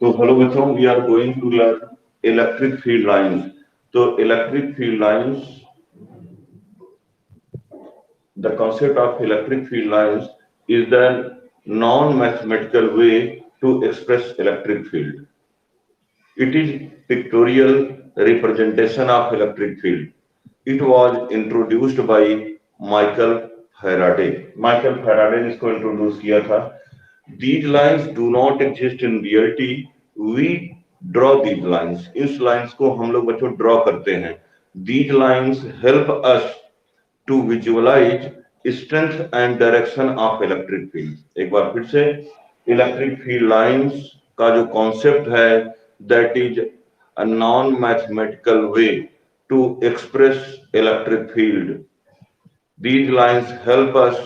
तो हेलो बच्चों, we are going to learn electric field lines. तो electric field lines, the concept of electric field lines is the non-mathematical way to express electric field. It is pictorial representation of electric field. It was introduced by Michael Faraday. Michael Faraday ने इसको introduce किया था। These lines do not exist in reality. We draw these lines. इस lines को हम लोग बच्चों draw करते हैं। These lines help us to visualize strength and direction of electric field. एक बार फिर से electric field lines का जो concept है, that is a non-mathematical way to express electric field. These lines help us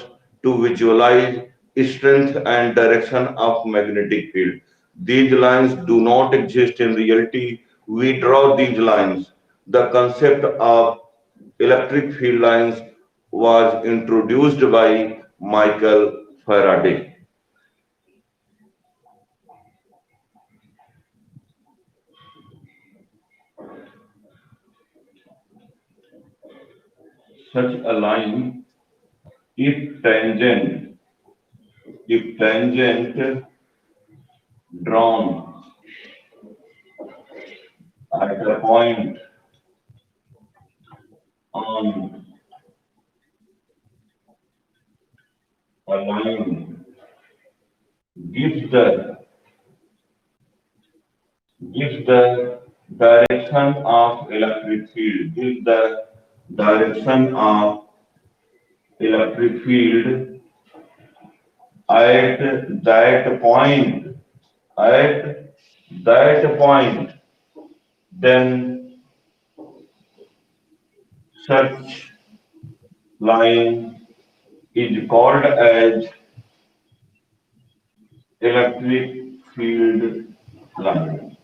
to visualize strength and direction of magnetic field. These lines do not exist in reality. We draw these lines. The concept of electric field lines was introduced by Michael Faraday. Such a line, if tangent drawn at a point on a line gives the direction of electric field, gives the direction of electric field at that point, then such line is called as electric field line.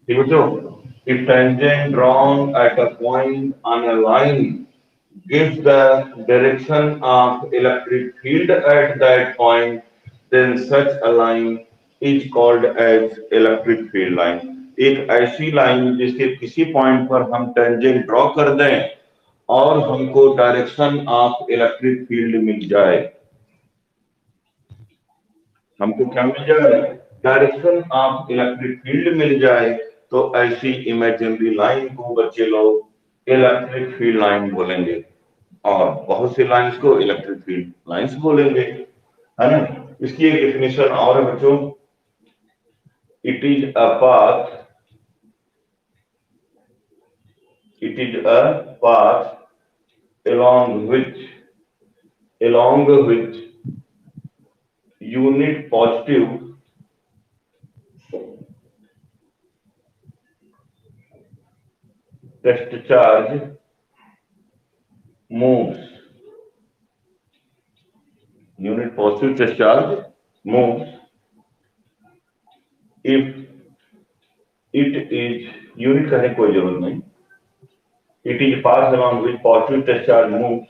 ठीक है बच्चों, if tangent drawn at a point on a line gives the direction of electric field at that point, then such a line is called as electric field line. एक ऐसी line जिसके किसी point पर हम tangent draw कर दें और हमको डायरेक्शन ऑफ इलेक्ट्रिक फील्ड मिल जाए, हमको क्या मिल जाए? डायरेक्शन ऑफ इलेक्ट्रिक फील्ड मिल जाए, तो ऐसी इमेजिनरी लाइन को बच्चे लोग इलेक्ट्रिक फील्ड लाइन बोलेंगे और बहुत सी लाइंस को इलेक्ट्रिक फील्ड लाइंस बोलेंगे, है ना। इसकी एक डेफिनेशन और है बच्चों, it is a path along which unit positive test charge moves. Unit positive test charge moves if it is, unit कहने की कोई जरूरत नहीं, it is path along which positive test charge moves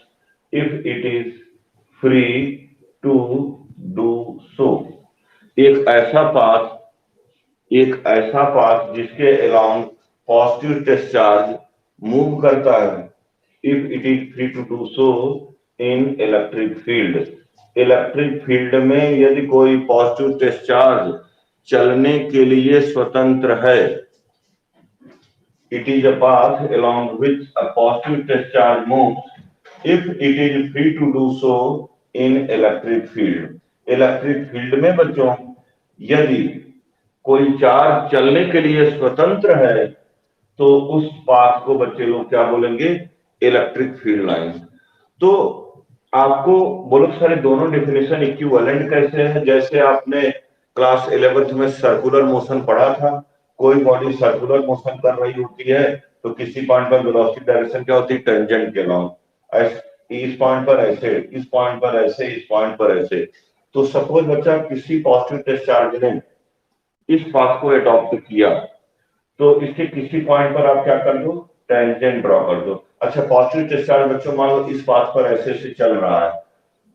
if it is free to do so. एक ऐसा path जिसके along positive test charge move करता है, if it is free to do so in electric field. Electric field में यदि कोई positive test charge चलने के लिए स्वतंत्र है, it is a path along which a positive test charge moves if it is free to do so in electric field. Electric field में बच्चों यदि कोई चार्ज चलने के लिए स्वतंत्र है, तो उस पाथ को बच्चे लोग क्या बोलेंगे? Electric field line. तो आपको बोलो सारे दोनों डेफिनेशन इक्विवेलेंट कैसे है? जैसे आपने क्लास 11th में सर्कुलर मोशन पढ़ा था, कोई बॉडी सर्कुलर मोशन कर रही होती है तो किसी पॉइंट पर वेलोसिटी डायरेक्शन क्या होती है? टेंजेंट के लॉन्ग, इस पॉइंट पर ऐसे, इस पॉइंट पर ऐसे, इस पॉइंट पर ऐसे। तो सपोज बच्चा किसी पॉजिटिव टेस्ट चार्ज ने इस पाथ को अडॉप्ट किया, तो इसके किसी पॉइंट पर आप क्या कर दो? टेंजेंट ड्रॉ कर दो। अच्छा, पॉजिटिव टेस्ट चार्ज बच्चों मान लो इस पाथ पर ऐसे से चल रहा है,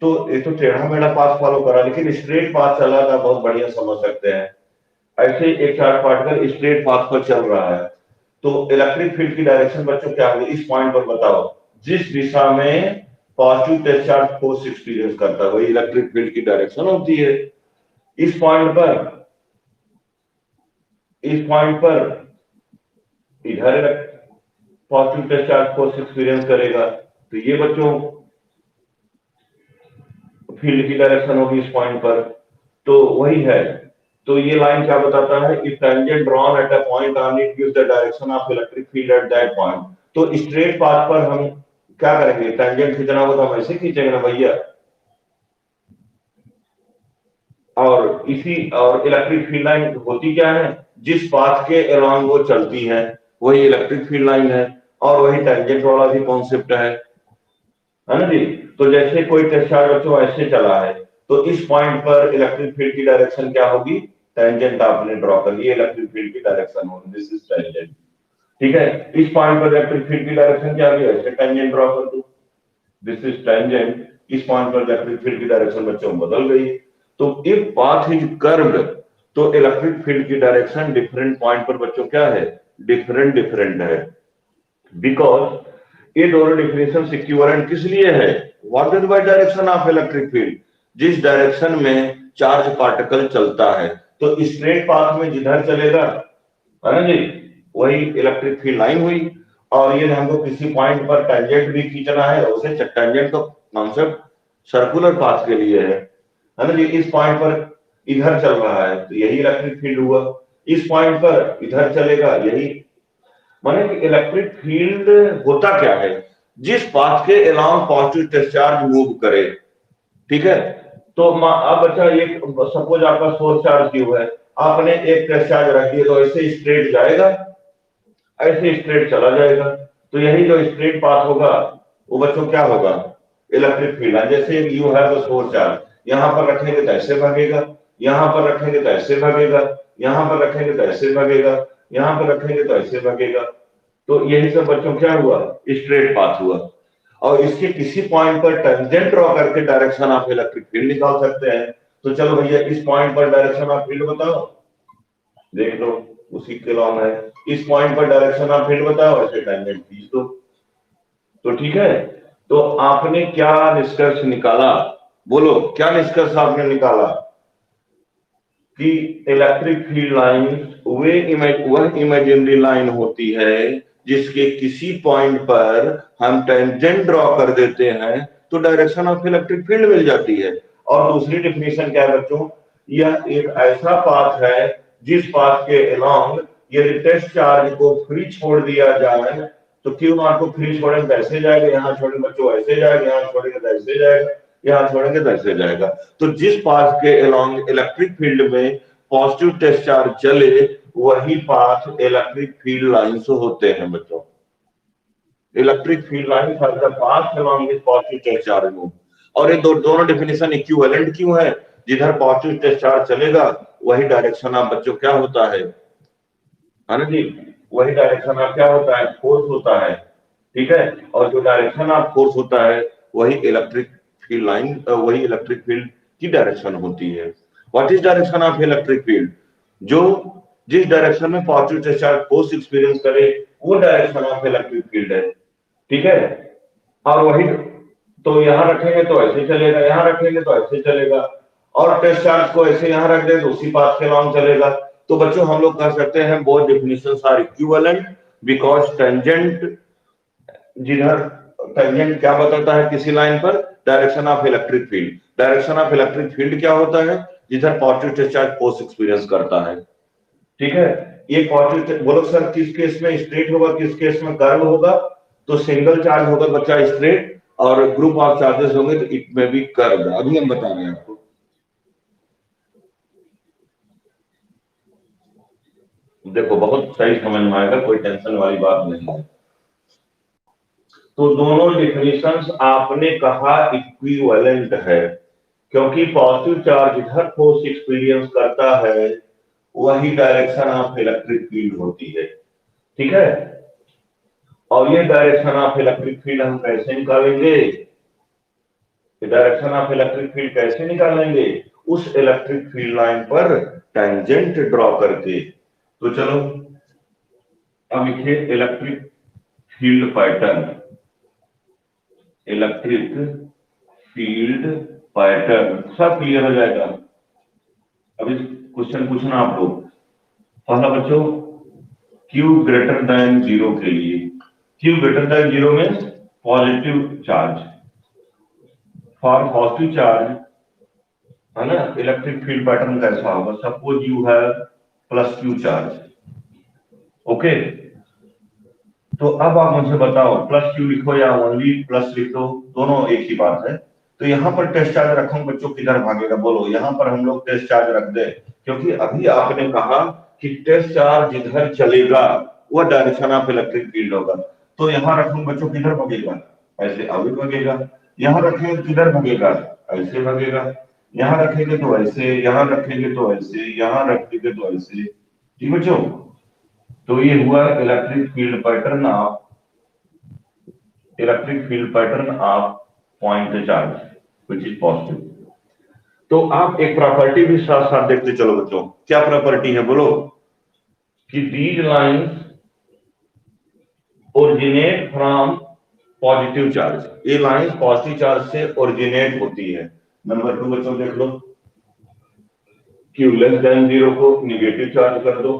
तो ये तो टेढ़ा मेढ़ा पाथ फॉलो करा, लेकिन स्ट्रेट पाथ चला था, बहुत बढ़िया समझ सकते हैं। ऐसे एक चार्ज पार्टिकल स्ट्रेट पाथ पर चल रहा है, तो इलेक्ट्रिक फील्ड की डायरेक्शन बच्चों क्या होगी इस पॉइंट पर बताओ। जिस दिशा में positive test charge force experience करता है वही इलेक्ट्रिक फील्ड की डायरेक्शन होती है। इस पॉइंट पर इधर positive test charge force experience करेगा, तो ये बच्चों फील्ड की डायरेक्शन होगी इस पॉइंट पर। तो वही है, तो ये लाइन क्या बताता है, if tangent drawn eight a point on it gives the direction of electric field at that point. तो स्ट्रेट पाथ पर हम क्या करेंगे, टेंजेंट खींचना हो तो हम ऐसे खींचेंगे ना भैया। और इलेक्ट्रिक फील्ड लाइन होती क्या है, जिस पाथ के अलोंग वो चलती है वही इलेक्ट्रिक फील्ड लाइन है, और वही टेंजेंट वाला भी कॉन्सेप्ट है ना जी। तो जैसे कोई टेस्ट चार्ज बच्चों ऐसे चला है, तो इस पॉइंट पर इलेक्ट्रिक फील्ड की डायरेक्शन क्या होगी, टेंजेंट आपने ड्रॉ कर ली, इलेक्ट्रिक फील्ड की डायरेक्शन होगी, दिस इज टेंजेंट। ठीक है, इस पॉइंट पर इलेक्ट्रिक फील्ड की डायरेक्शन क्या होगी, ऐसे टेंजेंट ड्रॉ कर दो, दिस इज टेंजेंट। इस पॉइंट पर इलेक्ट्रिक फील्ड की डायरेक्शन बच्चों बदल गई। तो इफ पाथ इज कर्व्ड, तो इलेक्ट्रिक फील्ड की डायरेक्शन डिफरेंट पॉइंट पर बच्चों क्या है, डिफरेंट है। बिकॉज ये दोनों डिफिनेशन इक्विवेलेंट किस लिए है, what is by direction of electric field, जिस डायरेक्शन में चार्ज पार्टिकल चलता है, तो स्ट्रेट पाथ में जिधर चलेगा है ना जी, वही इलेक्ट्रिक फील्ड लाइन हुई। और ये हमको किसी पॉइंट पर टेंजेंट भी खींचना है, उसे टेंजेंट का कॉन्सेप्ट सर्कुलर पाथ के लिए है ना जी। इस पॉइंट पर इधर चल रहा है तो यही इलेक्ट्रिक फील्ड हुआ, इस पॉइंट पर इधर चलेगा यही, माने कि इलेक्ट्रिक फील्ड होता क्या है, जिस पाथ के अलोंग पॉजिटिव डिस्चार्ज मूव करे। ठीक है, तो अब बच्चा एक सपोज आपका सोर्स चार्ज क्यू है, आपने एक डिस्चार्ज रख दिया तो ऐसे स्ट्रेट जाएगा, ऐसे स्ट्रेट चला जाएगा, तो यही जो स्ट्रेट पाथ होगा वो बच्चों क्या होगा, इलेक्ट्रिक फील्ड है। जैसे you have the source charge, यहां पर रखेंगे तो ऐसे भागेगा, यहां पर रखेंगे तो ऐसे भागेगा, यहां पर रखेंगे तो ऐसे भागेगा, यहां पर रखेंगे तो ऐसे भागेगा। तो यही सब बच्चों क्या हुआ, स्ट्रेट पाथ हुआ। और इसके किसी पॉइंट पर टेंजेंट ड्रॉ करके डायरेक्शन ऑफ इलेक्ट्रिक फील्ड निकाल सकते हैं। तो चलो भैया इस पॉइंट पर डायरेक्शन ऑफ फील्ड बताओ, देख लो उसी के लॉन्ग है, इस पॉइंट पर डायरेक्शन ऑफ फील्ड बताओ, ऐसे टेंजेंट खींच दो। तो ठीक है, तो आपने क्या निष्कर्ष निकाला, बोलो क्या निष्कर्ष आपने निकाला, कि इलेक्ट्रिक फील्ड लाइन वह इमेजिनरी लाइन होती है जिसके किसी पॉइंट पर हम टेंजेंट ड्रॉ कर देते हैं तो डायरेक्शन ऑफ इलेक्ट्रिक फील्ड मिल जाती है। और दूसरी डिफिनेशन क्या है बच्चों, यह एक ऐसा पाथ है जिस पाथ के अलोंग यदि टेस्ट चार्ज को फ्री छोड़ दिया जाए, तो क्यू नॉट को फ्री छोड़ेंगे तो ऐसे जाएगा, यहाँ छोड़ेंगे बच्चों ऐसे जाएगा, यहाँ छोड़ेंगे तो ऐसे जाएगा, यहाँ छोड़ेंगे तो ऐसे जाएगा। तो जिस पाथ के अलोंग इलेक्ट्रिक फील्ड में पॉजिटिव टेस्ट चार्ज चले वही पाथ इलेक्ट्रिक फील्ड लाइन्स होते हैं बच्चों। Electric field line are the path along which positive test charge move. और ये दोनों डिफिनेशन इक्विवेलेंट क्यों है, जिधर पॉजिटिव टेस्ट चार्ज चलेगा वही डायरेक्शन ऑफ बच्चों क्या होता है ना जी, वही डायरेक्शन ऑफ क्या होता है, फोर्स होता है। ठीक है, और जो डायरेक्शन ऑफ फोर्स होता है वही इलेक्ट्रिक फील्ड लाइन, वही इलेक्ट्रिक फील्ड की डायरेक्शन होती है। What is direction of electric field, जो जिस डायरेक्शन में पॉजिटिव चार्ज फोर्स एक्सपीरियंस करे वो डायरेक्शन ऑफ इलेक्ट्रिक फील्ड है। ठीक है, और वही तो यहां रखेंगे तो ऐसे चलेगा, यहां रखेंगे तो ऐसे चलेगा, और टेस्ट चार्ज को ऐसे यहां रख दे तो उसी पाथ के लॉन्ग चलेगा। तो बच्चों हम लोग कह सकते हैं both definitions are equivalent because tangent, जिधर टेंजेंट क्या बताता है किसी लाइन पर, direction of electric field. Direction of electric field क्या होता है, जिधर पॉजिटिव चार्ज फोर्स एक्सपीरियंस करता है। ठीक है, ये पॉजिटिव बोलो सर किस केस में स्ट्रेट होगा, किस केस में कर्व होगा, तो सिंगल चार्ज होगा बच्चा स्ट्रेट, और ग्रुप ऑफ चार्जेस होंगे तो इट में बी कर्व। अभी हम बता रहे हैं आपको, देखो बहुत सही समझ में आएगा, कोई टेंशन वाली बात नहीं है। तो दोनों डिफिनेशंस आपने कहा इक्विवेलेंट है, क्योंकि पॉजिटिव चार्ज इधर फोर्स एक्सपीरियंस करता है वही डायरेक्शन ऑफ इलेक्ट्रिक फील्ड होती है। ठीक है, और ये डायरेक्शन ऑफ इलेक्ट्रिक फील्ड हम कैसे निकालेंगे, डायरेक्शन ऑफ इलेक्ट्रिक फील्ड कैसे निकालेंगे, उस इलेक्ट्रिक फील्ड लाइन पर टेंजेंट ड्रॉ करके। तो चलो अब लिखिए electric field pattern, electric field pattern, सब क्लियर हो जाएगा। अभी क्वेश्चन पूछना आप लोग। पहला बच्चों, Q ग्रेटर देन 0 के लिए, Q ग्रेटर देन 0 में positive charge, for positive charge है ना, इलेक्ट्रिक फील्ड पैटर्न कैसा होगा? Suppose you have plus Q charge, okay. तो अब आप मुझे बताओ प्लस Q लिखो या ओनली प्लस लिखो, दोनों एक ही बात है। तो यहाँ पर टेस्ट चार्ज रखूं बच्चों, किधर भागेगा बोलो? यहाँ पर हम लोग टेस्ट चार्ज रख दे, क्योंकि अभी आपने कहा कि टेस्ट चार्ज जिधर चलेगा वो डायरेक्शन ऑफ इलेक्ट्रिक फील्ड होगा। तो यहाँ रखूं बच्चों, किधर भागेगा? ऐसे आगे भागेगा। यहाँ रखेंगे किधर भागेगा? ऐसे भागेगा। यहाँ रखेंगे तो ऐसे, यहाँ रखेंगे तो ऐसे, यहाँ रखेंगे तो ऐसे। ठीक बच्चों, तो ये हुआ electric field pattern of, electric field pattern of point charge which is positive. तो आप एक प्रॉपर्टी भी साथ साथ देखते चलो बच्चों। क्या प्रॉपर्टी है बोलो? कि these lines originate from positive charge, ये लाइंस पॉजिटिव चार्ज से ओरिजिनेट होती है। नंबर 2 बच्चों देख लो, Q लेस देन 0 को निगेटिव चार्ज कर दो।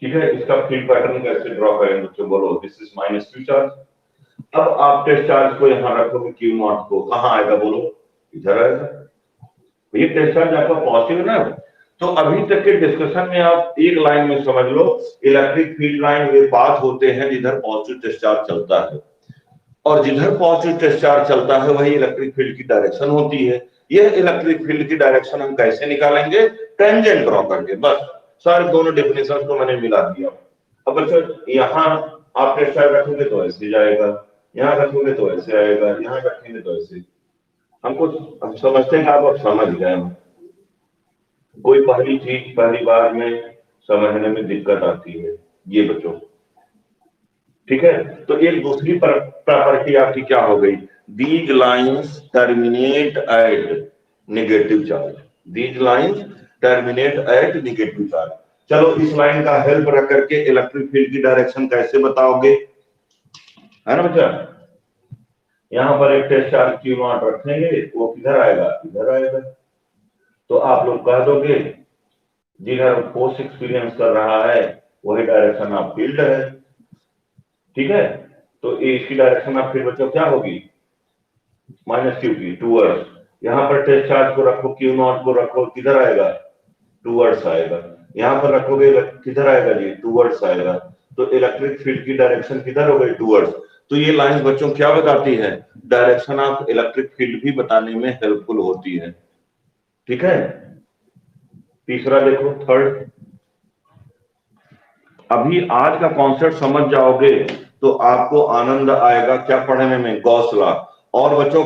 ठीक है, इसका फील्ड पैटर्न कैसे ड्रॉ करेंगे बच्चों बोलो? This is minus Q charge. अब आप टेस्ट चार्ज को यहां रखोगे, Q नॉट को, कहां आएगा बोलो? इधर आएगा। ये टेस्ट चार्ज आपका पॉजिटिव है ना। तो अभी तक के डिस्कशन में आप एक लाइन में समझ लो, इलेक्ट्रिक फील्ड लाइन वे पाथ होते हैं जिधर पॉजिटिव टेस्ट चार्ज चलता है, और जिधर पॉजिटिव टेस्ट चार्ज चलता है वही इलेक्ट्रिक फील्ड की डायरेक्शन होती है। यह इलेक्ट्रिक फील्ड की डायरेक्शन हम कैसे निकालेंगे? टेंजेंट ड्रॉ करके। बस सारे दोनों डेफिनेशन को मैंने मिला दिया। अब बच्चों यहाँ आप टेस्ट चार्ज रखोगे तो ऐसे जाएगा, यहाँ रखोगे तो ऐसे आएगा, यहाँ रखेंगे तो ऐसे। हम समझते हैं कि आप समझ गए। कोई पहली चीज पहली बार में समझने में दिक्कत आती है ये बच्चों, ठीक है। तो एक दूसरी प्रॉपर्टी आपकी क्या हो गई? These lines terminate at negative charge, these lines terminate at negative charge. चलो इस लाइन का हेल्प रख करके इलेक्ट्रिक फील्ड की डायरेक्शन कैसे बताओगे, है ना बच्चा? यहाँ पर एक टेस्ट चार्ज Q नॉट रखेंगे, वो किधर आएगा? इधर आएगा। तो आप लोग कह दोगे जिधर फोर्स एक्सपीरियंस कर रहा है वही डायरेक्शन ऑफ फील्ड है। ठीक है, तो इसकी डायरेक्शन ऑफ फील्ड बच्चों क्या होगी? माइनस Q की, टूवर्ड्स। यहाँ पर टेस्ट चार्ज को रखो, Q नॉट को रखो, किधर आएगा? टूवर्ड्स आएगा। यहाँ पर रखोगे किधर आएगा जी? टूवर्ड्स आएगा। तो इलेक्ट्रिक फील्ड की डायरेक्शन किधर हो गई? टूवर्ड्स। तो ये लाइन बच्चों क्या बताती है? डायरेक्शन ऑफ इलेक्ट्रिक फील्ड भी बताने में हेल्पफुल होती है। ठीक है, तीसरा देखो, थर्ड। अभी आज का कॉन्सेप्ट समझ जाओगे तो आपको आनंद आएगा क्या पढ़ने में? Gauss law. और बच्चों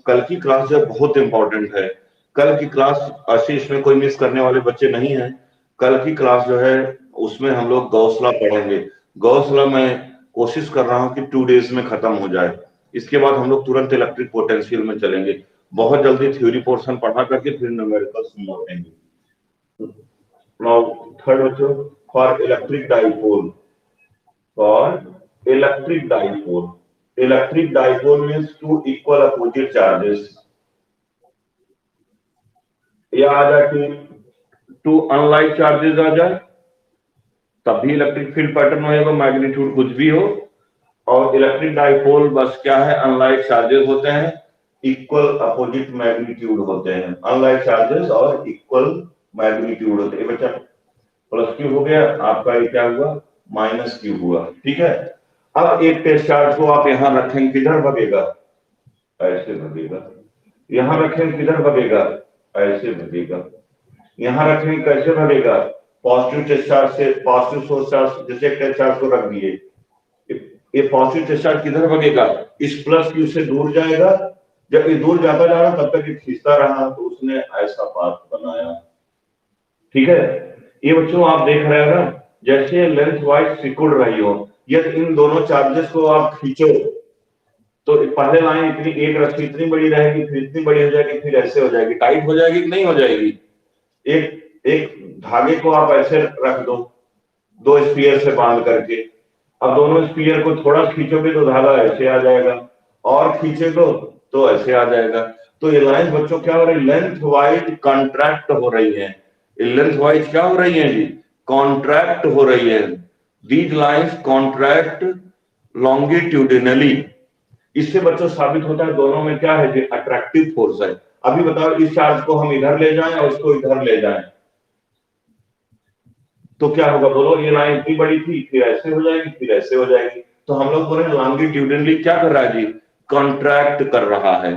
कल की क्लास जो बहुत इंपॉर्टेंट है, कल की क्लास ऐसे इसमें कोई मिस करने वाले बच्चे नहीं हैं। कल की क्लास जो है उसमें हम लोग गॉस लॉ पढ़ेंगे। गॉस लॉ मैं कोशिश कर रहा हूं कि 2 डेज में खत्म हो जाए। इसके बाद हम लोग तुरंत इलेक्ट्रिक पोटेंशियल में चलेंगे। बहुत जल्दी थ्योरी पोर्शन पढ़ा करके फिर न्यूमेरिकल्स में लौटेंगे। Now third बच्चों, for electric dipole, electric dipole means two equal opposite charges, या आ जाए टू अनलाइक चार्जेस आ जाए तब भी इलेक्ट्रिक फील्ड पैटर्न होगा, मैग्नीट्यूड कुछ भी हो। और इलेक्ट्रिक डाइपोल बस क्या है? अनलाइक चार्जेस होते हैं, इक्वल अपोजिट मैग्नीट्यूड होते हैं। अनलाइक चार्जेस और इक्वल मैग्नीट्यूड होते हैं। बच्चा प्लस Q हो गया, आपका ये क्या हुआ? माइनस Q हुआ। ठीक है, अब एक टेस्ट चार्ज को आप यहां रखेंगे, किधर भगेगा? ऐसे भगेगा। यहां रखेंगे, किधर भगेगा? ऐसे भगेगा। यहां रखेंगे, कैसे भगेगा? पॉजिटिव टेस्ट चार्ज से, पॉजिटिव सोर्स चार्ज जैसे टेस्ट चार्ज को रख दिए, ये पॉजिटिव टेस्ट चार्ज किधर भगेगा? इस प्लस Q से दूर जाएगा। जब ये दूर जाता जा रहा तब तक ये खींचता रहा, तो उसने ऐसा पाथ बनाया। ठीक है, ये बच्चों आप देख रहे हो ना, जैसे लेंथ वाइज सिकुड़ रही हो। यदि इन दोनों चार्जेस को आप खींचो तो पहले लाइन इतनी, एक रस्सी इतनी बड़ी रहेगी, फिर इतनी बड़ी हो जाएगी, फिर ऐसे हो जाएगी, टाइट हो जाएगी कि नहीं हो जाएगी। एक एक धागे को आप ऐसे रख दो, दो स्पीयर से बांध करके, अब दोनों स्पीयर को थोड़ा खींचोगे तो धागा ऐसे आ जाएगा, और खींचेगो तो ऐसे आ जाएगा। तो ये लाइन बच्चों क्या हो रही है, लेंथ वाइज कॉन्ट्रैक्ट हो रही है। लेंथ वाइज क्या हो रही है जी, कॉन्ट्रैक्ट हो रही है। These lines contract longitudinally. इससे बच्चों साबित होता है दोनों में क्या है जी, अट्रैक्टिव फोर्स है। अभी बताओ, इस चार्ज को हम इधर ले जाएं और इसको इधर ले जाएं तो क्या होगा, बोलो। ये लाइन इतनी बड़ी थी, फिर ऐसे हो जाएगी, फिर ऐसे हो जाएगी। तो हम लोग बोले लॉन्गिट्यूडिनली क्या कर रहा है जी, कॉन्ट्रैक्ट कर रहा है।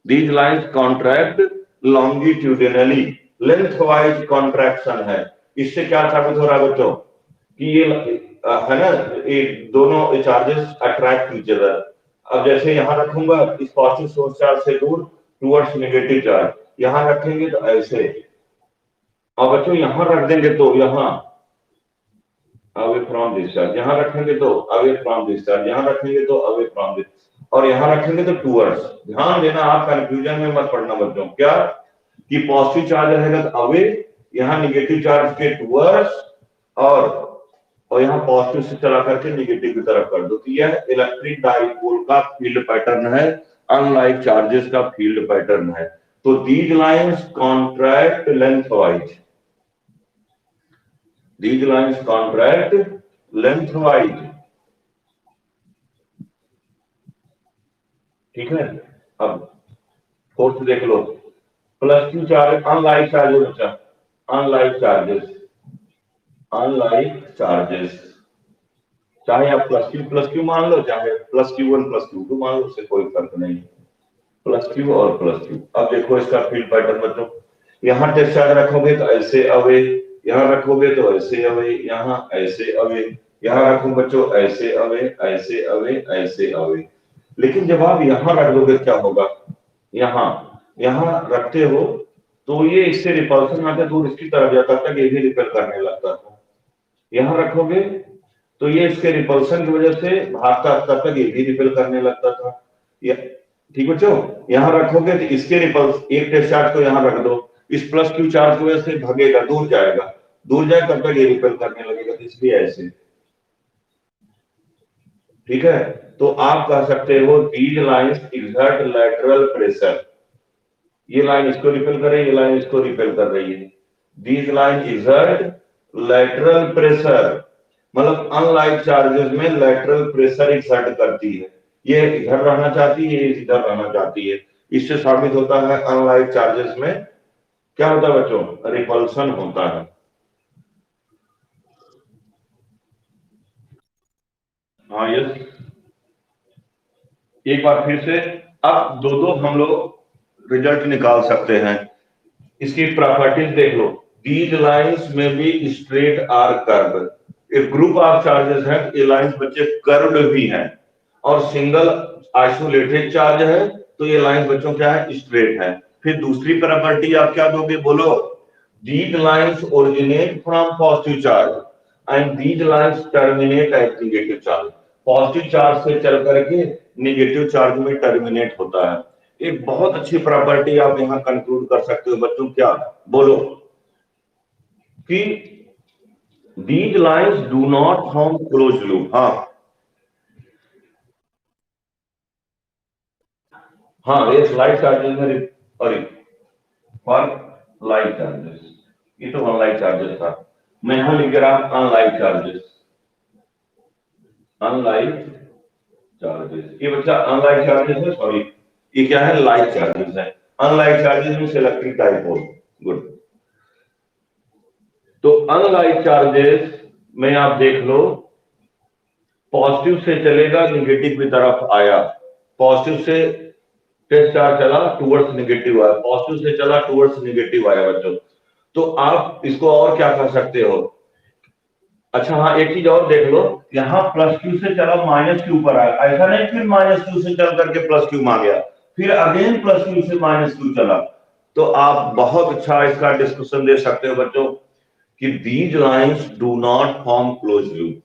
These lines contract longitudinally, length wise contraction है। इससे क्या साबित हो रहा है बच्चों कि ये है ना, ये दोनों चार्जेस अट्रैक्ट ईच अदर। अब जैसे यहां रखूंगा इस पॉजिटिव सोर्स चार्ज से दूर टुवर्ड्स नेगेटिव चार्ज, यहां रखेंगे तो ऐसे, और बच्चों यहां रख देंगे तो यहां अवे फ्रॉम दिस चार्ज, यहां रखेंगे तो अवे फ्रॉम दिस चार्ज, यहां रखेंगे तो अवे फ्रॉम दिस, और यहां रखेंगे तो टुवर्ड्स। ध्यान देना, आप कंफ्यूजन में मत पड़ना बच्चों, क्या कि पॉजिटिव चार्ज रहेगा तो अवे, यहां नेगेटिव चार्ज के टुवर्ड्स, और यहां पॉजिटिव से चला करके नेगेटिव की तरफ कर दो। तो यह इलेक्ट्रिक डाइपोल का फील्ड पैटर्न है, अनलाइक चार्जेस का फील्ड पैटर्न है। तो these lines contract lengthwise, these lines contract lengthwise। ठीक है, अब फोर्थ देख लो, plus q charge, unlike charges बच्चा, अनलाइक चार्जेस, अनलाइक चार्जेस, चाहे आप प्लस क्यू मान लो, चाहे plus q one plus q two मान लो, उससे कोई फर्क नहीं, प्लस क्यू और प्लस क्यू। अब देखो इसका फील्ड पैटर्न बच्चों, यहां टेस्ट चार्ज रखोगे तो ऐसे अवे, यहां रखोगे तो ऐसे अवे, यहां ऐसे अवे, यहां रखो बच्चों ऐसे अवे, ऐसे अवे, ऐसे अवे। लेकिन जब आप यहां रख दोगे क्या होगा, यहां यहां रखते हो तो ये इससे रिपल्सन आता है, दूर इसकी तरफ जाता तक ये भी रिपेल करने लगता था। यहां रखोगे तो ये इसके रिपल्सन की वजह से भागता तब तक ये भी रिपेल करने लगता था। ठीक बच्चों, यहां रखोगे तो इसके रिपल्स, एक टेस्ट चार्ज को यहां रख दो, इस प्लस क्यू चार्ज की वजह से भागेगा, दूर जाएगा, दूर जाए तब तक ये रिपेल करने लगेगा, तो इसलिए ऐसे। ठीक है, तो आप कह सकते हो these lines exert lateral pressure, ये लाइन इसको रिपेल कर रही है, ये लाइन इसको रिपेल कर रही है। These line exert lateral pressure, मतलब अनलाइक चार्जेस में लैटरल प्रेशर एक्सर्ट करती है, ये इधर रहना चाहती है, ये इधर रहना चाहती है। इससे साबित होता है अनलाइक चार्जेस में क्या होता है बच्चों, रिपल्सन होता है। हाँ यस, एक बार फिर से, अब दो दो हम लोग रिजल्ट निकाल सकते हैं। इसकी प्रॉपर्टीज देख लो, दीज लाइंस में भी स्ट्रेट आर कर्व, एक ग्रुप ऑफ चार्जेस है, ये लाइंस बच्चे कर्व्ड भी हैं, और सिंगल आइसोलेटेड चार्ज है तो ये लाइंस बच्चों क्या है, स्ट्रेट है। फिर दूसरी प्रॉपर्टी आप क्या दोगे, बोलो, these lines originate from positive charge and these lines terminate at negative charge, positive charge से चल करके नेगेटिव चार्ज में टर्मिनेट होता है। एक बहुत अच्छी प्रॉपर्टी आप यहां कंक्लूड कर सकते हो बच्चों, क्या बोलो, कि these lines do not form closed loop। हाँ ये लाइट चार्जेस में, सॉरी फॉर लाइट चार्जेस, ये तो अनलाइट चार्जेस था, मैं यहां लिख रहा हूं अनलाइट चार्जेस, अनलाइट चार्जेस, ये बच्चा अनलाइट चार्जेस है, सॉरी ये क्या है, लाइट चार्जेस है। अनलाइट चार्जेस में इलेक्ट्रिक डाइपोल, गुड। तो अनलाइट चार्जेस में आप देख लो, पॉजिटिव से चलेगा निगेटिव की तरफ आया, पॉजिटिव से टेस्ट चार्ज चला टुवर्ड्स नेगेटिव आया, पॉजिटिव से चला टुवर्ड्स नेगेटिव आया बच्चों। तो आप इसको और क्या कर सकते हो, अच्छा हाँ एक चीज और देख लो, यहाँ प्लस क्यू से चला माइनस क्यू पर आया, ऐसा नहीं फिर माइनस क्यू से चल करके प्लस क्यू में आ गया, फिर अगेन प्लस क्यू से माइनस क्यू चला। तो आप बहुत अच्छा इसका डिस्कशन दे सकते हो बच्चों कि these lines do not form close loop,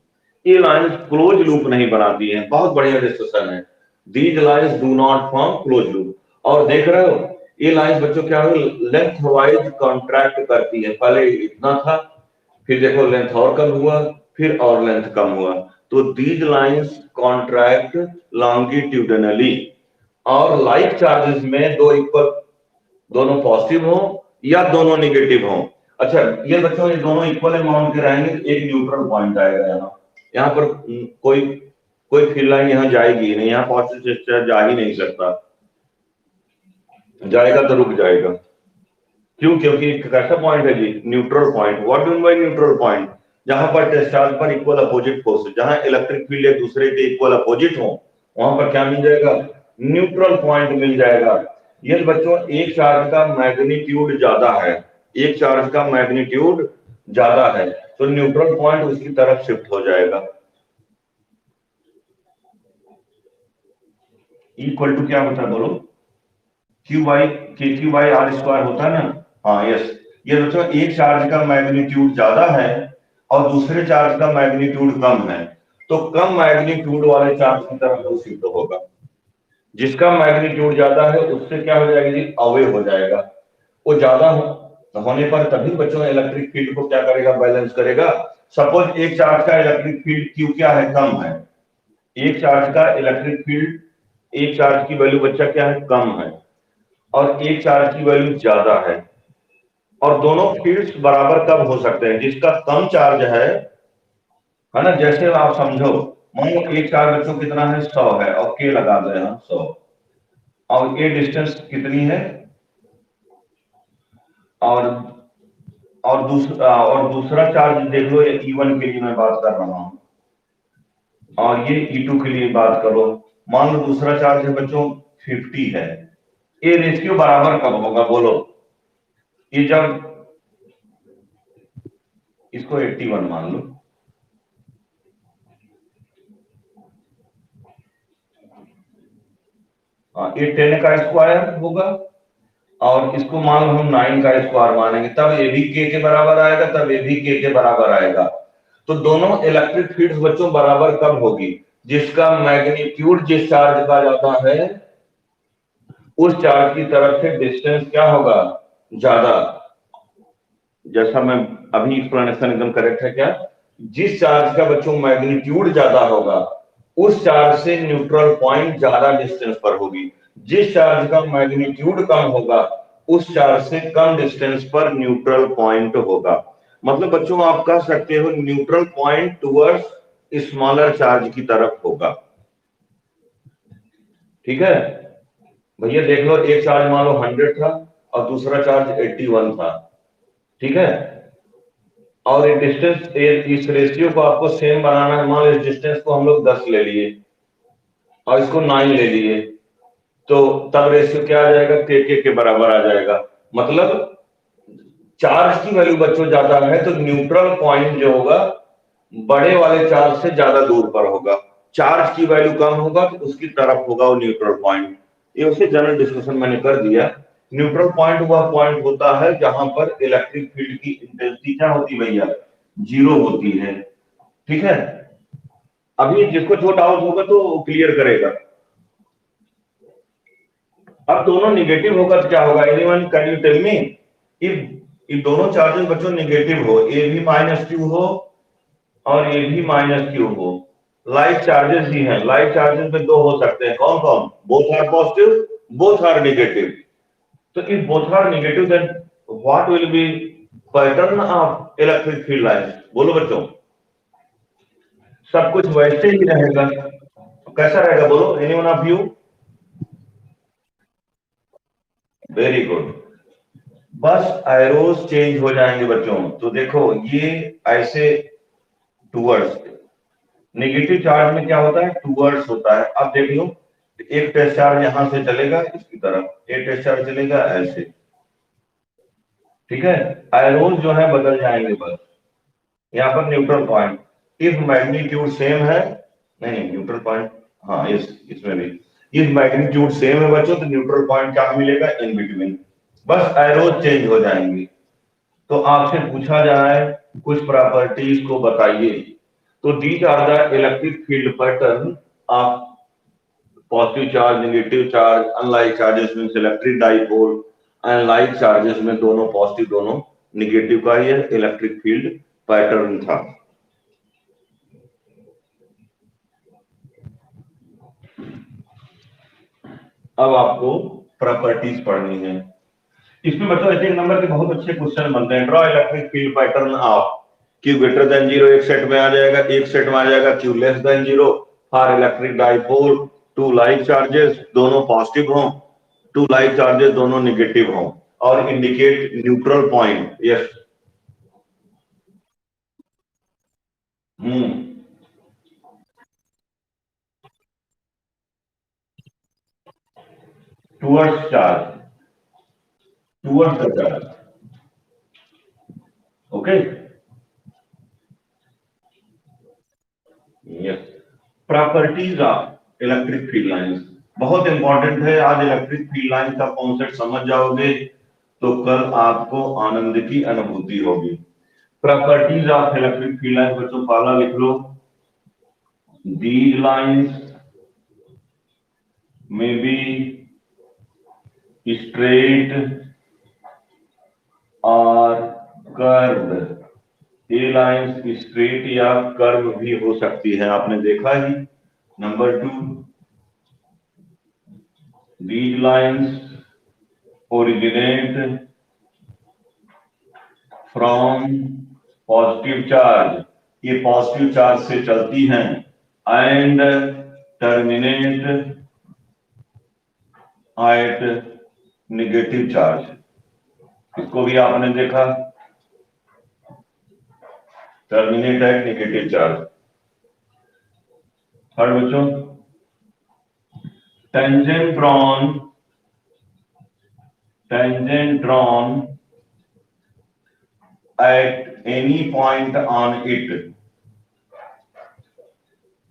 ये लाइंस क्लोज लूप नहीं बनाती हैं। बहुत बढ़िया डिस्कशन है, these lines do not form close loop. और देख रहे हो ये लाइंस बच्चों क्या है, लेंथ वाइज कॉन्ट्रैक्ट करती है। पहले इतना था, फिर देखो लेंथ और कम हुआ, फिर और लेंथ कम हुआ। तो दीज लाइंस कॉन्ट्रैक्ट लॉन्गिट्यूडनली। और लाइक चार्जेस में दो इक्वल, दोनों पॉजिटिव हो या दोनों नेगेटिव हो। अच्छा ये बच्चों, ये दोनों इक्वल अमाउंट के रहेंगे, एक न्यूट्रल पॉइंट आएगा यहाँ। यहाँ पर कोई कोई फील्ड लाइन यहाँ जाएगी नहीं, यहाँ पॉजिटिव चार्ज जा ही नहीं सकता, जाएगा तो रुक जाएगा। क्यों? क्योंकि एक कैसा पॉइंट है जी, neutral point. What do by neutral point? जहां पर डिस्चार्ज पर इक्वल अपोजिट फोर्स, जहां इलेक्ट्रिक फील्ड एक दूसरे के इक्वल अपोजिट हो, वहां पर क्या मिल जाएगा? न्यूट्रल पॉइंट मिल जाएगा। ये बच्चों एक चार्ज का मैग्नीट्यूड ज्यादा है, एक चार्ज का मैग्नीट्यूड ज्यादा है, तो न्यूट्रल पॉइंट उसकी तरफ शिफ्ट हो जाएगा। इक्वल टू क्या होता है बोलो? क्यू बाई के क्यू बाई आर स्क्वायर होता है ना। हाँ यस, ये बच्चों एक चार्ज का मैग्नीट्यूड ज्यादा है और दूसरे चार्ज का मैग्नीट्यूड कम है, तो कम मैग्नीट्यूड वाले चार्ज की तरफ वो शिफ्ट होगा। जिसका मैग्नीट्यूड ज्यादा है उससे क्या हो जाएगा जी? अवे हो जाएगा। वो ज्यादा होने पर तभी बच्चों इलेक्ट्रिक फील्ड को क्या करेगा? बैलेंस करेगा। सपोज एक चार्ज का इलेक्ट्रिक फील्ड क्यू क्या है? कम है। एक चार्ज का इलेक्ट्रिक फील्ड, एक चार्ज की वैल्यू बच्चा क्या है? कम है, और एक चार्ज की वैल्यू ज्यादा है। और दोनों फील्ड्स बराबर कब हो सकते हैं? जिसका कम चार्ज है ना। जैसे आप समझो, मान लो एक चार्ज बच्चों कितना है? 100 है, और के लगा दे हम 100, और ये डिस्टेंस कितनी है? और दूसरा चार्ज देख लो, ये E1 के लिए मैं बात कर रहा हूं, और ये E2 के लिए बात करो। मान लो दूसरा चार्ज है बच्चों 50 है। ये रेशियो बराबर कब होगा बोलो? ये जब इसको 81 मान लो, ये 10 का स्क्वायर होगा, और इसको मान लो हम 9 का स्क्वायर मानेंगे, तब ये भी के बराबर आएगा, तब ये भी के बराबर आएगा। तो दोनों इलेक्ट्रिक फील्ड्स बच्चों बराबर कब होगी? जिसका मैग्नीट्यूड जिस चार्ज का ज्यादा है, उस चार्ज की तरफ से डिस्टेंस क्या होगा? ज्यादा। जैसा मैं अभी एक्सप्लेनेशन एकदम करेक्ट है क्या? जिस चार्ज का बच्चों मैग्नीट्यूड ज्यादा होगा, उस चार्ज से न्यूट्रल पॉइंट ज्यादा डिस्टेंस पर होगी। जिस चार्ज का मैग्नीट्यूड कम होगा, उस चार्ज से कम डिस्टेंस पर न्यूट्रल पॉइंट होगा। मतलब बच्चों आप कह सकते हो neutral point towards smaller charge की तरफ होगा। ठीक है भैया, देख लो एक चार्ज मान लो 100 था और दूसरा चार्ज 81 था। ठीक है, और ये डिस्टेंस, इस रेशियो को आपको सेम बनाना है। मान लो इस डिस्टेंस को हम लोग 10 ले लिए और इसको 9 ले लिए, तो तब रेशियो क्या आ जाएगा? के बराबर आ जाएगा। मतलब चार्ज की वैल्यू बच्चों ज्यादा है तो न्यूट्रल पॉइंट जो होगा बड़े वाले चार्ज से ज्यादा दूर पर होगा। चार्ज की वैल्यू कम होगा तो उसकी तरफ होगा वो न्यूट्रल पॉइंट। ये उसे जनरल डिस्कशन मैंने कर दिया। न्यूट्रल पॉइंट वह पॉइंट होता है जहां पर इलेक्ट्रिक फील्ड की इंटेंसिटी क्या होती भैया? 0 होती है। ठीक है, अभी जिसको जो डाउट होगा तो क्लियर करेगा। अब दोनों निगेटिव होगा तो क्या होगा? Anyone can you tell me? If दोनों चार्जेस बच्चों निगेटिव हो, ए भी -q हो और ये भी -q हो, लाइक चार्जेस ही हैं। लाइक चार्जेस में दो हो सकते हैं, कौन कौन? Both are positive, both are negative. तो if both are negative then what will be pattern of electric field line? बोलो बच्चों। सब कुछ वैसे ही रहेगा। कैसा रहेगा बोलो? Anyone of you? Very good. बस एरोस चेंज हो जाएंगे बच्चों। तो देखो ये ऐसे टूवर्ड्स, नेगेटिव चार्ज में क्या होता है? टूवर्ड्स होता है। अब देख लो, एक टेस्ट चार्ज यहां से चलेगा इसकी तरफ, एक टेस्ट चार्ज चलेगा ऐसे। ठीक है, एरोस जो है बदल जाएंगे बस। यहाँ पर neutral point, if magnitude same है, नहीं न्यूट्रल पॉइंट, हाँ इसमें भी इफ मैग्नीट्यूड सेम है बच्चों, तो न्यूट्रल पॉइंट क्या मिलेगा? In between. बस एरोस चेंज हो जाएंगे। तो आपसे पूछा जाए कुछ प्रॉपर्टीज को बताइए, तो these are the electric field pattern of positive charge, negative charge, unlike charges means electric dipole, unlike charges में दोनों पॉजिटिव दोनों नेगेटिव का यह इलेक्ट्रिक फील्ड पैटर्न था। अब आपको प्रॉपर्टीज पढ़नी है। इसमें बच्चों एक नंबर के बहुत अच्छे क्वेश्चन बनते हैं। Draw electric field pattern of Q greater than 0 एक सेट में आ जाएगा, एक सेट में आ जाएगा Q less than 0 for electric dipole, two like charges दोनों पॉजिटिव हों, टू लाइक चार्जेस दोनों नेगेटिव हों, और indicate neutral point. Yes, towards charge, towards the charge. Okay, yes. Properties of electric field lines बहुत important है। आज electric field line का concept समझ जाओगे तो कल आपको आनंद की अनुभूति होगी। Properties of electric field line बच्चों पहला लिख लो, these lines may be straight or curved। ये लाइंस स्ट्रेट या कर्व भी हो सकती है, आपने देखा ही। Number 2, these lines originate from positive charge, ये पॉजिटिव चार्ज से चलती हैं, and terminate at negative charge. इसको भी आपने देखा, terminate at negative charge. Third बच्चों, tangent drawn at any point on it.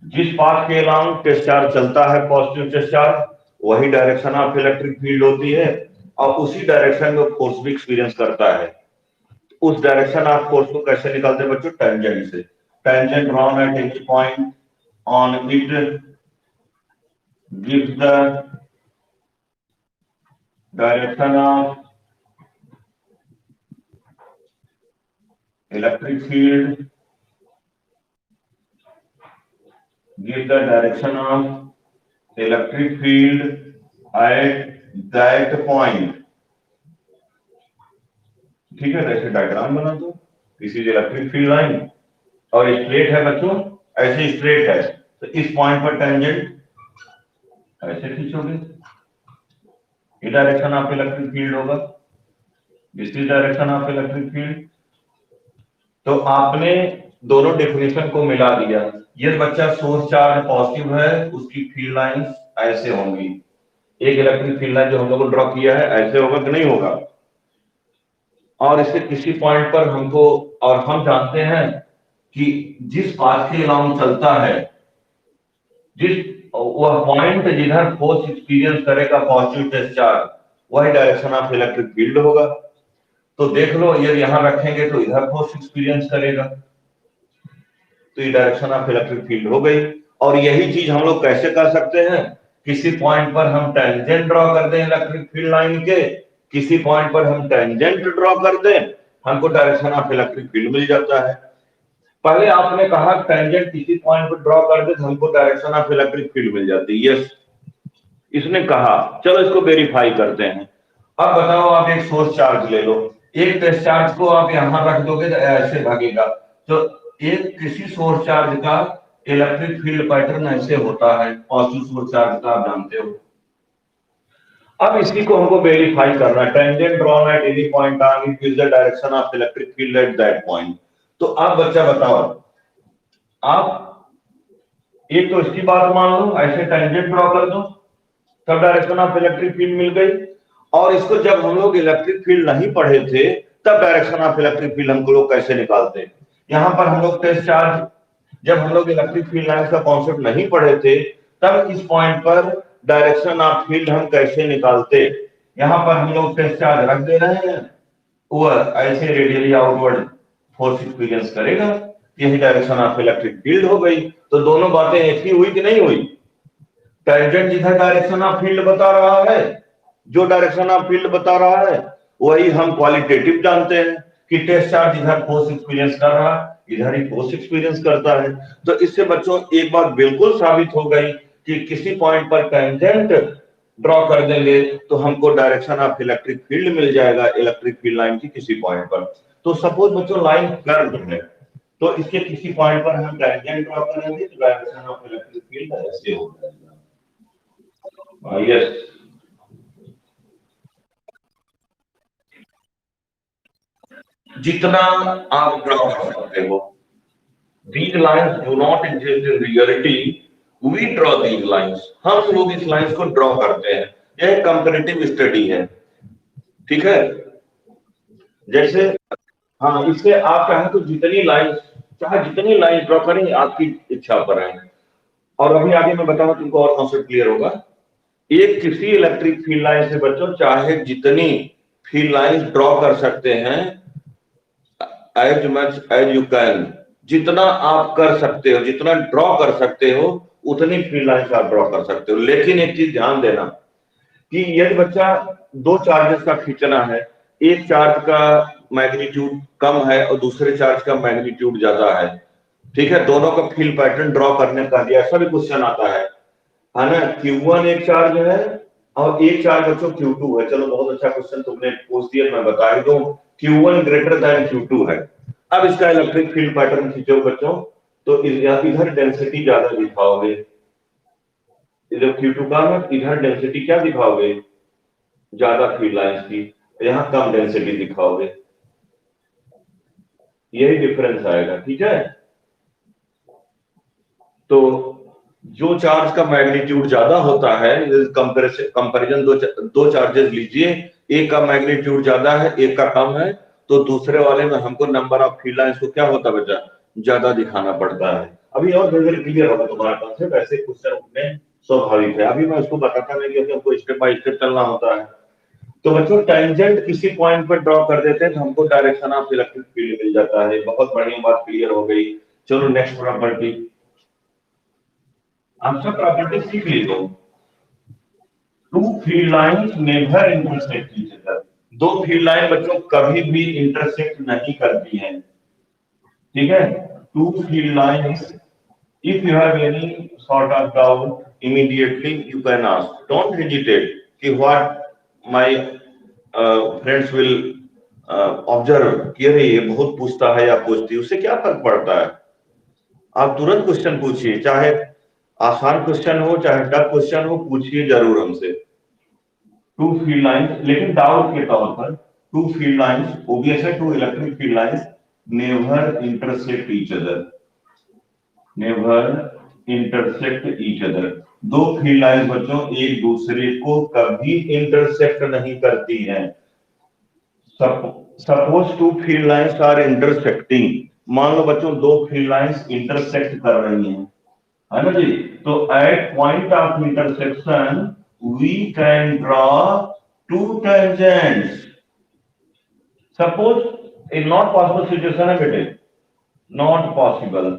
जिस पाथ के अलाउंग टेस्ट चार्ज चलता है, पॉजिटिव टेस्ट चार्ज, वही डायरेक्शन ऑफ इलेक्ट्रिक फील्ड होती है, और उसी डायरेक्शन में फोर्स भी एक्सपीरियंस करता है। उस डायरेक्शन ऑफ फोर्स को कैसे निकालते हैं बच्चों? टेंजेंट से। Tangent drawn at any point on it gives the direction of electric field, give the direction of electric field at that point। ठीक है, ऐसे डायग्राम बना दो। This is electric field line और स्ट्रेट है बच्चों, ऐसे स्ट्रेट है, तो इस पॉइंट पर टेंजेंट ऐसे खींचोगे, ये डायरेक्शन ऑफ इलेक्ट्रिक फील्ड होगा। This is direction of electric field. तो आपने दोनों डेफिनेशन को मिला दिया। ये बच्चा सोर्स चार्ज पॉजिटिव है, उसकी फील्ड लाइंस ऐसे होंगी। एक इलेक्ट्रिक फील्ड लाइन जो हम लोगों ने ड्रॉ किया है ऐसे होगा कि नहीं होगा, और इसके किसी पॉइंट पर हमको, और हम जानते हैं कि जिस पाथ के अलाउंग चलता है, जिस वह पॉइंट जिधर फोर्स एक्सपीरियंस करेगा पॉजिटिव टेस्ट चार्ज, वही डायरेक्शन ऑफ इलेक्ट्रिक फील्ड होगा। तो देख लो, यदि यहां रखेंगे तो इधर फोर्स एक्सपीरियंस करेगा, तो ये डायरेक्शन ऑफ इलेक्ट्रिक फील्ड हो गई। और यही चीज हम लोग कैसे कर सकते हैं? किसी पॉइंट पर हम टेंजेंट ड्रॉ कर दें इलेक्ट्रिक फील्ड लाइन के, किसी पॉइंट पर हम टेंजेंट ड्रॉ कर दें, हमको डायरेक्शन ऑफ इलेक्ट्रिक फील्ड मिल जाता है। पहले आपने कहा टेंजेंट किसी पॉइंट पर ड्रॉ कर दे तो हमको डायरेक्शन ऑफ इलेक्ट्रिक फील्ड मिल जाती है। यस, इसने कहा। चलो इसको वेरीफाई करते हैं। अब बताओ, आप एक सोर्स चार्ज ले लो, एक टेस्ट चार्ज को आप यहां रख दोगे तो ऐसे भागेगा। तो एक किसी सोर्स चार्ज का इलेक्ट्रिक फील्ड पैटर्न ऐसे होता है, पॉजिटिव सोर्स चार्ज का आप जानते हो। अब इसी को हमको वेरीफाई करना है। Tangent drawn at any point on it gives the direction of electric field at that point. तो आप बच्चा बताओ, आप एक तो इसकी बात मान लो, ऐसे टेंजेंट ड्रॉ कर दो, तब डायरेक्शन ऑफ इलेक्ट्रिक फील्ड मिल गई। और इसको जब हम लोग इलेक्ट्रिक फील्ड नहीं पढ़े थे, तब डायरेक्शन ऑफ इलेक्ट्रिक फील्ड हमको लोग कैसे निकालते हैं? यहाँ पर हम लोग टेस्ट चार्ज, जब हम लोग इलेक्ट्रिक फील्ड लाइन का कॉन्सेप्ट नहीं पढ़े थे, तब इस पॉइंट पर डायरेक्शन ऑफ फील्ड हम कैसे निकालते? यहाँ पर हम लोग टेस्ट चार्ज रख दे रहे हैं, वो ऐसे रेडियली आउटवर्ड फोर्स एक्सपीरियंस करेगा, यही डायरेक्शन ऑफ इलेक्ट्रिक फील्ड हो गई। तो दोनों बातें एक ही हुई कि नहीं हुई? टेंजेंट जिधर डायरेक्शन ऑफ फील्ड बता रहा है, जो डायरेक्शन ऑफ फील्ड बता रहा है वही हम क्वालिटेटिव जानते हैं कि टेस्ट चार्ज इधर फोर्स एक्सपीरियंस कर रहा है, इधर ही फोर्स एक्सपीरियंस करता है। तो इससे बच्चों एक बात बिल्कुल साबित हो गई कि किसी पॉइंट पर टेंजेंट ड्रॉ कर देंगे तो हमको डायरेक्शन ऑफ इलेक्ट्रिक फील्ड मिल जाएगा इलेक्ट्रिक फील्ड लाइन की किसी पॉइंट पर। तो सपोज बच्चों लाइन कर्व है, तो इसके किसी पॉइंट पर हम टेंजेंट ड्रॉ करेंगे तो डायरेक्शन ऑफ इलेक्ट्रिक फील्ड ऐसे हो जाएगा। यस, जितना आप ड्रॉ कर सकते हो। These lines do not exist in reality. We draw these lines. हम लोग इस लाइंस को ड्रॉ करते हैं। यह कंपैरेटिव स्टडी है, ठीक है। जैसे हाँ, इससे आप चाहे तो जितनी लाइंस चाहे जितनी लाइन ड्रॉ करें आपकी इच्छा पर है। और अभी आगे मैं बताऊंगा तुमको और कॉन्सेप्ट क्लियर होगा। एक किसी इलेक्ट्रिक फील्ड लाइन से बच्चों चाहे जितनी फील्ड लाइंस ड्रॉ कर सकते हैं, as much as you can, जितना आप कर सकते हो, जितना ड्रॉ कर सकते हो उतनी फील्ड लाइंस आप ड्रॉ कर सकते हो। लेकिन एक चीज ध्यान देना कि यदि बच्चा दो चार्जेस का खींचना है, एक चार्ज का मैग्नीट्यूड कम है और दूसरे चार्ज का मैग्नीट्यूड ज्यादा है, ठीक है, दोनों का फील्ड पैटर्न ड्रॉ करने का दिया, ऐसा भी क्वेश्चन आता है ना। Q1 एक चार्ज है और एक चार्ज बच्चों Q2 है। चलो बहुत अच्छा क्वेश्चन तुमने पूछ दिया, मैं बता ही दूं, Q1 ग्रेटर देन Q2 है। अब इसका इलेक्ट्रिक फील्ड पैटर्न खींचो बच्चों, तो इधर डेंसिटी ज्यादा दिखाओगे, इधर Q2 का है, इधर डेंसिटी क्या दिखाओगे, ज्यादा फील्ड लाइंस की, यहाँ कम डेंसिटी दिखाओगे, यही डिफरेंस आएगा, ठीक है। तो जो चार्ज का मैग्नीट्यूड ज्यादा होता है, कंपैरिजन दो चार्जेस लीजिए, एक का मैग्नीट्यूड ज्यादा है एक का कम है, तो दूसरे वाले में हमको नंबर ऑफ फील्ड लाइंस को क्या होता है बच्चा, ज्यादा दिखाना पड़ता है। अभी और धीरे क्लियर होगा तुम्हारा कॉन्सेप्ट, ऐसे क्वेश्चन में स्वाभाविक है। अभी मैं उसको बताता नहीं क्योंकि हमको स्टेप बाय स्टेप चलना होता है। तो बच्चों टेंजेंट किसी पॉइंट पर ड्रॉ कर देते हैं तो हमको डायरेक्शन ऑफ इलेक्ट्रिक फील्ड मिल जाता है। बहुत बढ़िया बात क्लियर हो गई। चलो नेक्स्ट प्रॉपर्टी, हम सब प्रॉपर्टी सीख ली। Two field lines never intersect each other, दो फील्ड लाइन बच्चों कभी भी इंटरसेक्ट नहीं करती हैं, ठीक है। Two field lines, if you have any sort of doubt immediately you can ask, don't hesitate कि what my friends will observe कि अरे ये बहुत पूछता है या पूछती है, उससे क्या फर्क पड़ता है। आप तुरंत क्वेश्चन पूछिए, चाहे आसान क्वेश्चन हो चाहे टफ क्वेश्चन हो, पूछिए जरूर हमसे। टू फील्ड लाइंस, लेकिन डाउट के तौर पर, टू फील्ड लाइंस ओबीएस है, two electric field lines never intersect each other, never intersect each other. दो फील्ड लाइंस बच्चों एक दूसरे को कभी इंटरसेक्ट नहीं करती हैं। Suppose two field lines are intersecting, मान लो बच्चों दो फील्ड लाइंस इंटरसेक्ट कर रही हैं, है ना जी। तो at point of intersection we can draw two tangents. Suppose a not possible situation है बेटे, नॉट पॉसिबल,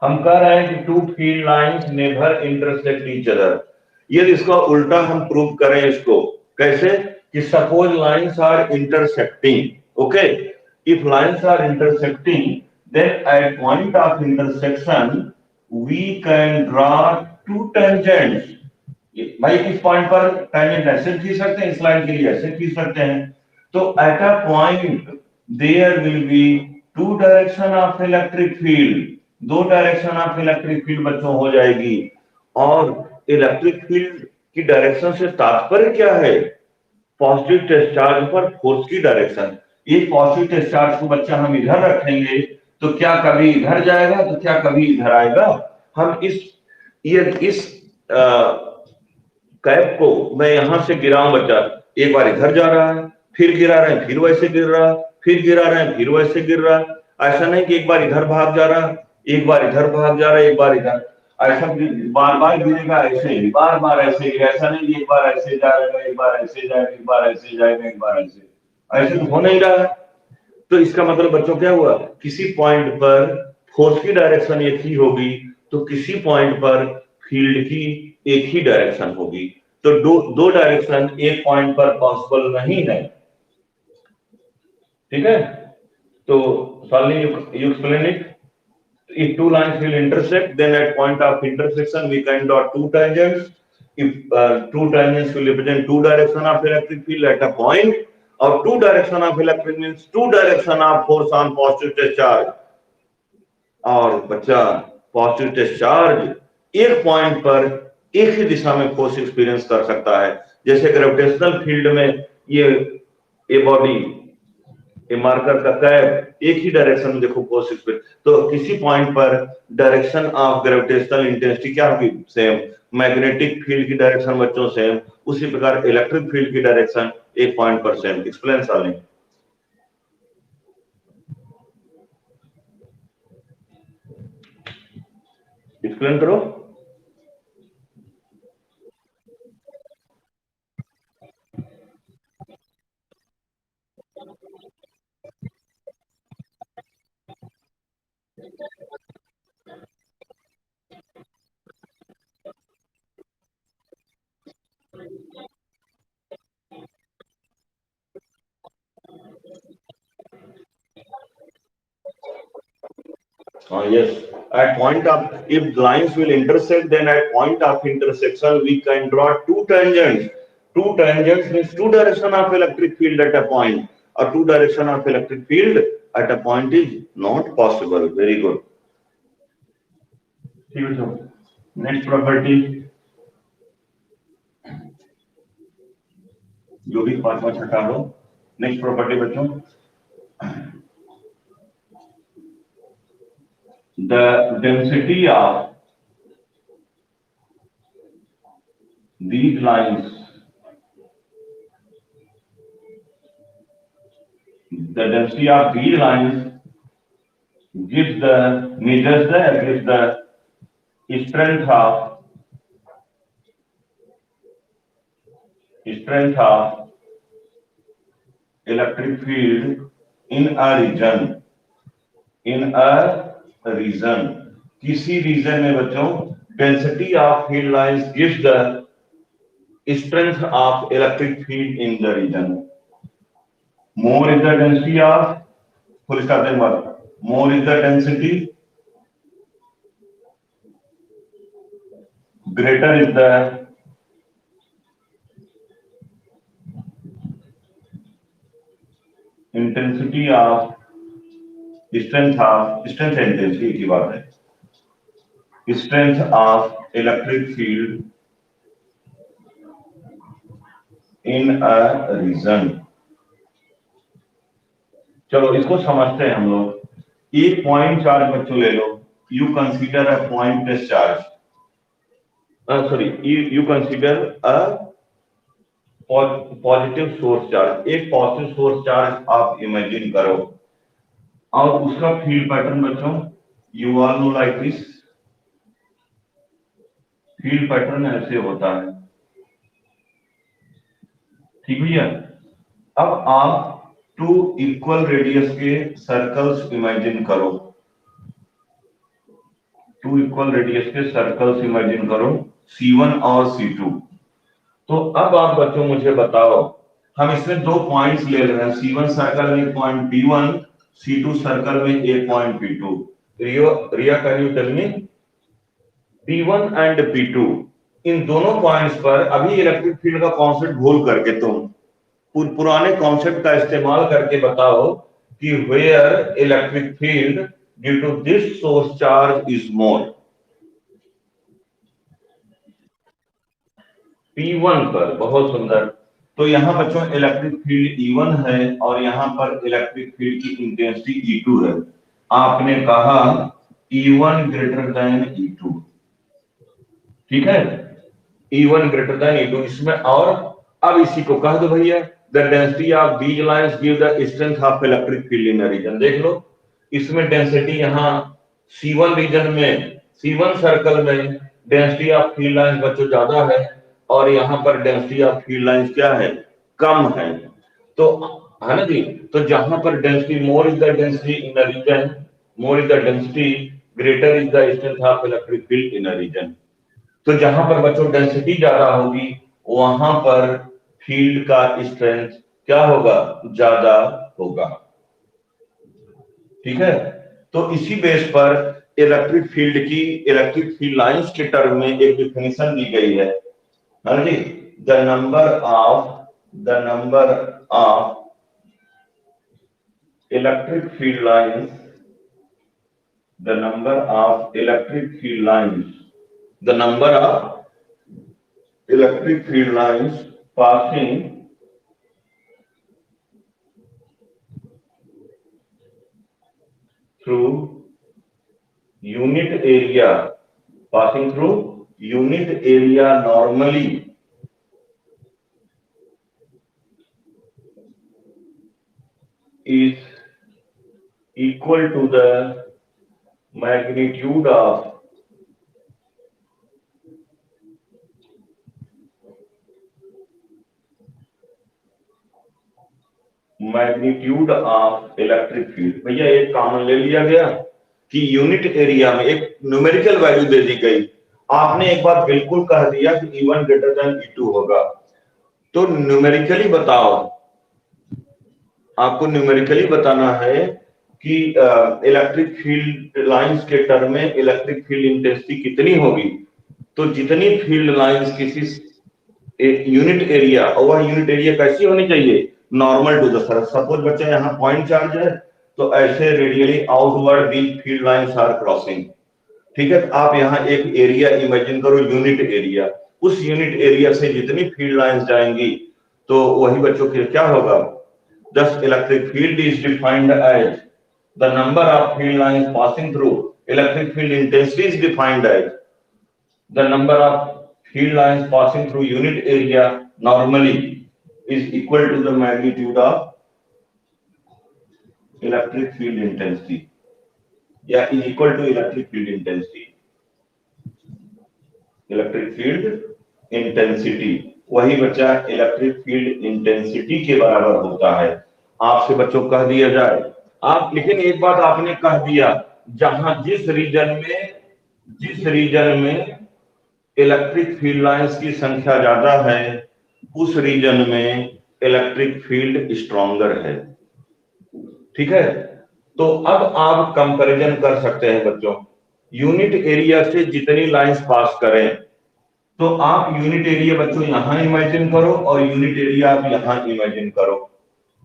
हम कह रहे हैं कि two field lines never intersect each other. यदि इसका उल्टा हम प्रूव करें इसको, कैसे कि suppose lines are intersecting, okay, if lines are intersecting then at point of intersection we can draw two tangents। भाई इस पॉइंट पर टेंजेंट ऐसे खींच सकते हैं, इस लाइन के लिए ऐसे खींच सकते हैं। तो at a point there will be two direction of electric field, दो डायरेक्शन ऑफ इलेक्ट्रिक फील्ड बच्चों हो जाएगी। और इलेक्ट्रिक फील्ड की डायरेक्शन से तात्पर्य क्या है, पॉजिटिव टेस्ट चार्ज पर फोर्स की डायरेक्शन। ये पॉजिटिव टेस्ट चार्ज को बच्चा हम इधर रखेंगे तो क्या कभी इधर जाएगा तो क्या कभी इधर आएगा। हम इस कैप को मैं यहां से गिराऊं बच्चा, एक बार इधर जा रहा है फिर गिरा रहे हैं फिर वैसे गिर रहा, फिर गिरा रहे हैं फिर वैसे गिर रहा। ऐसा नहीं कि एक बार इधर भाग जा रहा, एक बार इधर भाग जा रहा, एक बार इधर, ऐसा बार बार गिरेगा, ऐसे ही बार बार ऐसे गिरा। ऐसा नहीं कि एक बार ऐसे जाएगा एक बार ऐसे जाएगा एक बार ऐसे जाएगा एक बार ऐसे, ऐसे तो हो नहीं रहा है। तो इसका मतलब बच्चों क्या हुआ, किसी पॉइंट पर फोर्स की डायरेक्शन एक ही होगी तो किसी पॉइंट पर फील्ड की एक ही डायरेक्शन होगी। तो दो डायरेक्शन एक पॉइंट पर पॉसिबल नहीं है, ठीक है। तो Shalini, you explain it. If two lines will intersect, then at point of intersection we can draw two tangents. If two tangents will represent two direction of electric field at a point, or two direction of electric means two direction of force on positive charge. और बच्चा positive charge एक point पर एक ही दिशा में force experience कर सकता है। जैसे ग्रेविटेशनल फील्ड में ये बॉडी, ये मार्कर का कैप एक ही डायरेक्शन में देखो फोर्स एक्सपीरियंस, तो किसी पॉइंट पर डायरेक्शन ऑफ ग्रेविटेशनल इंटेंसिटी क्या होगी? सेम। मैग्नेटिक फील्ड की डायरेक्शन बच्चों सेम, उसी प्रकार इलेक्ट्रिक फील्ड की डायरेक्शन एक पॉइंट पर सेम। एक्सप्लेन सालिनी, एक्सप्लेन करो। Yes, at point of, if lines will intersect, then at point of intersection we can draw two tangents. Two tangents means two direction of electric field at a point, or two direction of electric field at a point is not possible. Very good. Next property, जो भी पांचवा छठा हो। Next property बच्चों, the density of these lines, the density of these lines gives the measures the gives the strength of electric field in a region, किसी region में बच्चों density of field lines gives the strength of electric field in the region. More is the density of, full stop देने बाद, more is the density, greater is the intensity of strength and intensity की बात है, strength of electric field in a region। चलो इसको समझते हैं हम लोग। एक पॉइंट चार्ज बच्चों ले लो, you consider a point charge, sorry you consider a positive source charge. एक पॉजिटिव सोर्स चार्ज आप इमेजिन करो, और उसका फील्ड पैटर्न बच्चों you all know like this. Field pattern ऐसे होता है, ठीक भैया। अब आप टू इक्वल रेडियस के सर्कल्स इमेजिन करो, टू इक्वल रेडियस के सर्कल्स इमेजिन करो, C1 और C2। तो अब आप बच्चों मुझे बताओ, हम इसमें दो पॉइंट्स ले रहे हैं, C1 सर्कल में एक पॉइंट P1, C2 सर्कल में एक point P2। Riya can you tell me, P1 and P2 इन दोनों पॉइंट्स पर अभी इलेक्ट्रिक फील्ड का कॉन्सेप्ट भूल करके तुम पुराने कॉन्सेप्ट का इस्तेमाल करके बताओ कि where electric field due to this source charge is more. P1 पर, बहुत सुंदर। तो यहाँ बच्चों इलेक्ट्रिक फील्ड E1 है और यहाँ पर इलेक्ट्रिक फील्ड की इंटेंसिटी E2 है। आपने कहा E1 ग्रेटर देन E2, ठीक है, E1 ग्रेटर देन E2। इसमें और अब इसी को कह दो भैया, the density of these lines give the strength of electric field in a region. देख लो, इसमें डेंसिटी यहाँ C1 रीजन में, C1 सर्कल में डेंसिटी ऑफ फील्ड लाइंस बच्चों ज्यादा है, और यहाँ पर डेंसिटी ऑफ फील्ड लाइंस क्या है? कम है। तो है ना जी, तो जहां पर density, more is the density in a region, more is the density, greater is the strength of electric field in a region. तो जहां पर बच्चों डेंसिटी ज्यादा होगी वहां पर फील्ड का स्ट्रेंथ क्या होगा, ज्यादा होगा। ठीक है, तो इसी बेस पर इलेक्ट्रिक फील्ड लाइंस के टर्म में एक डिफिनेशन दी गई है। हाँ जी, the number of electric field lines the number of electric field lines the number of electric field lines passing through unit area normally is equal to the magnitude of electric field. भैया एक common ले लिया गया कि unit area में एक numerical value दे दी गई, आपने एक बार बिल्कुल कह दिया कि E1 ग्रेटर देन E2 होगा, तो न्यूमेरिकली बताओ, आपको न्यूमेरिकली बताना है कि इलेक्ट्रिक फील्ड लाइंस के टर्म में इलेक्ट्रिक फील्ड इंटेंसिटी कितनी होगी। तो जितनी फील्ड लाइंस किसी यूनिट एरिया, और वह यूनिट एरिया कैसी होनी चाहिए, normal to the surface. Suppose बच्चे यहाँ पॉइंट चार्ज है तो ऐसे radially outward the field lines are crossing. ठीक है, आप यहाँ एक एरिया इमेजिन करो, यूनिट एरिया, उस यूनिट एरिया से जितनी फील्ड लाइंस जाएंगी तो वही बच्चों के क्या होगा, thus electric field is defined as the number of field lines passing through. Electric field intensity is defined as the number of field lines passing through unit area normally is equal to the magnitude of electric field intensity, yeah, is equal to electric field intensity. Electric field intensity, वही बच्चा electric field intensity के बराबर होता है। आपसे बच्चों कह दिया जाए आप, लेकिन एक बात आपने कह दिया, जहां जिस रीजन में इलेक्ट्रिक फील्ड लाइंस की संख्या ज्यादा है उस रीजन में इलेक्ट्रिक फील्ड स्ट्रॉन्गर है। ठीक है, तो अब आप कंपैरिजन कर सकते हैं बच्चों, यूनिट एरिया से जितनी लाइंस पास करें, तो आप यूनिट एरिया बच्चों यहां इमेजिन करो और यूनिट एरिया आप यहां इमेजिन करो।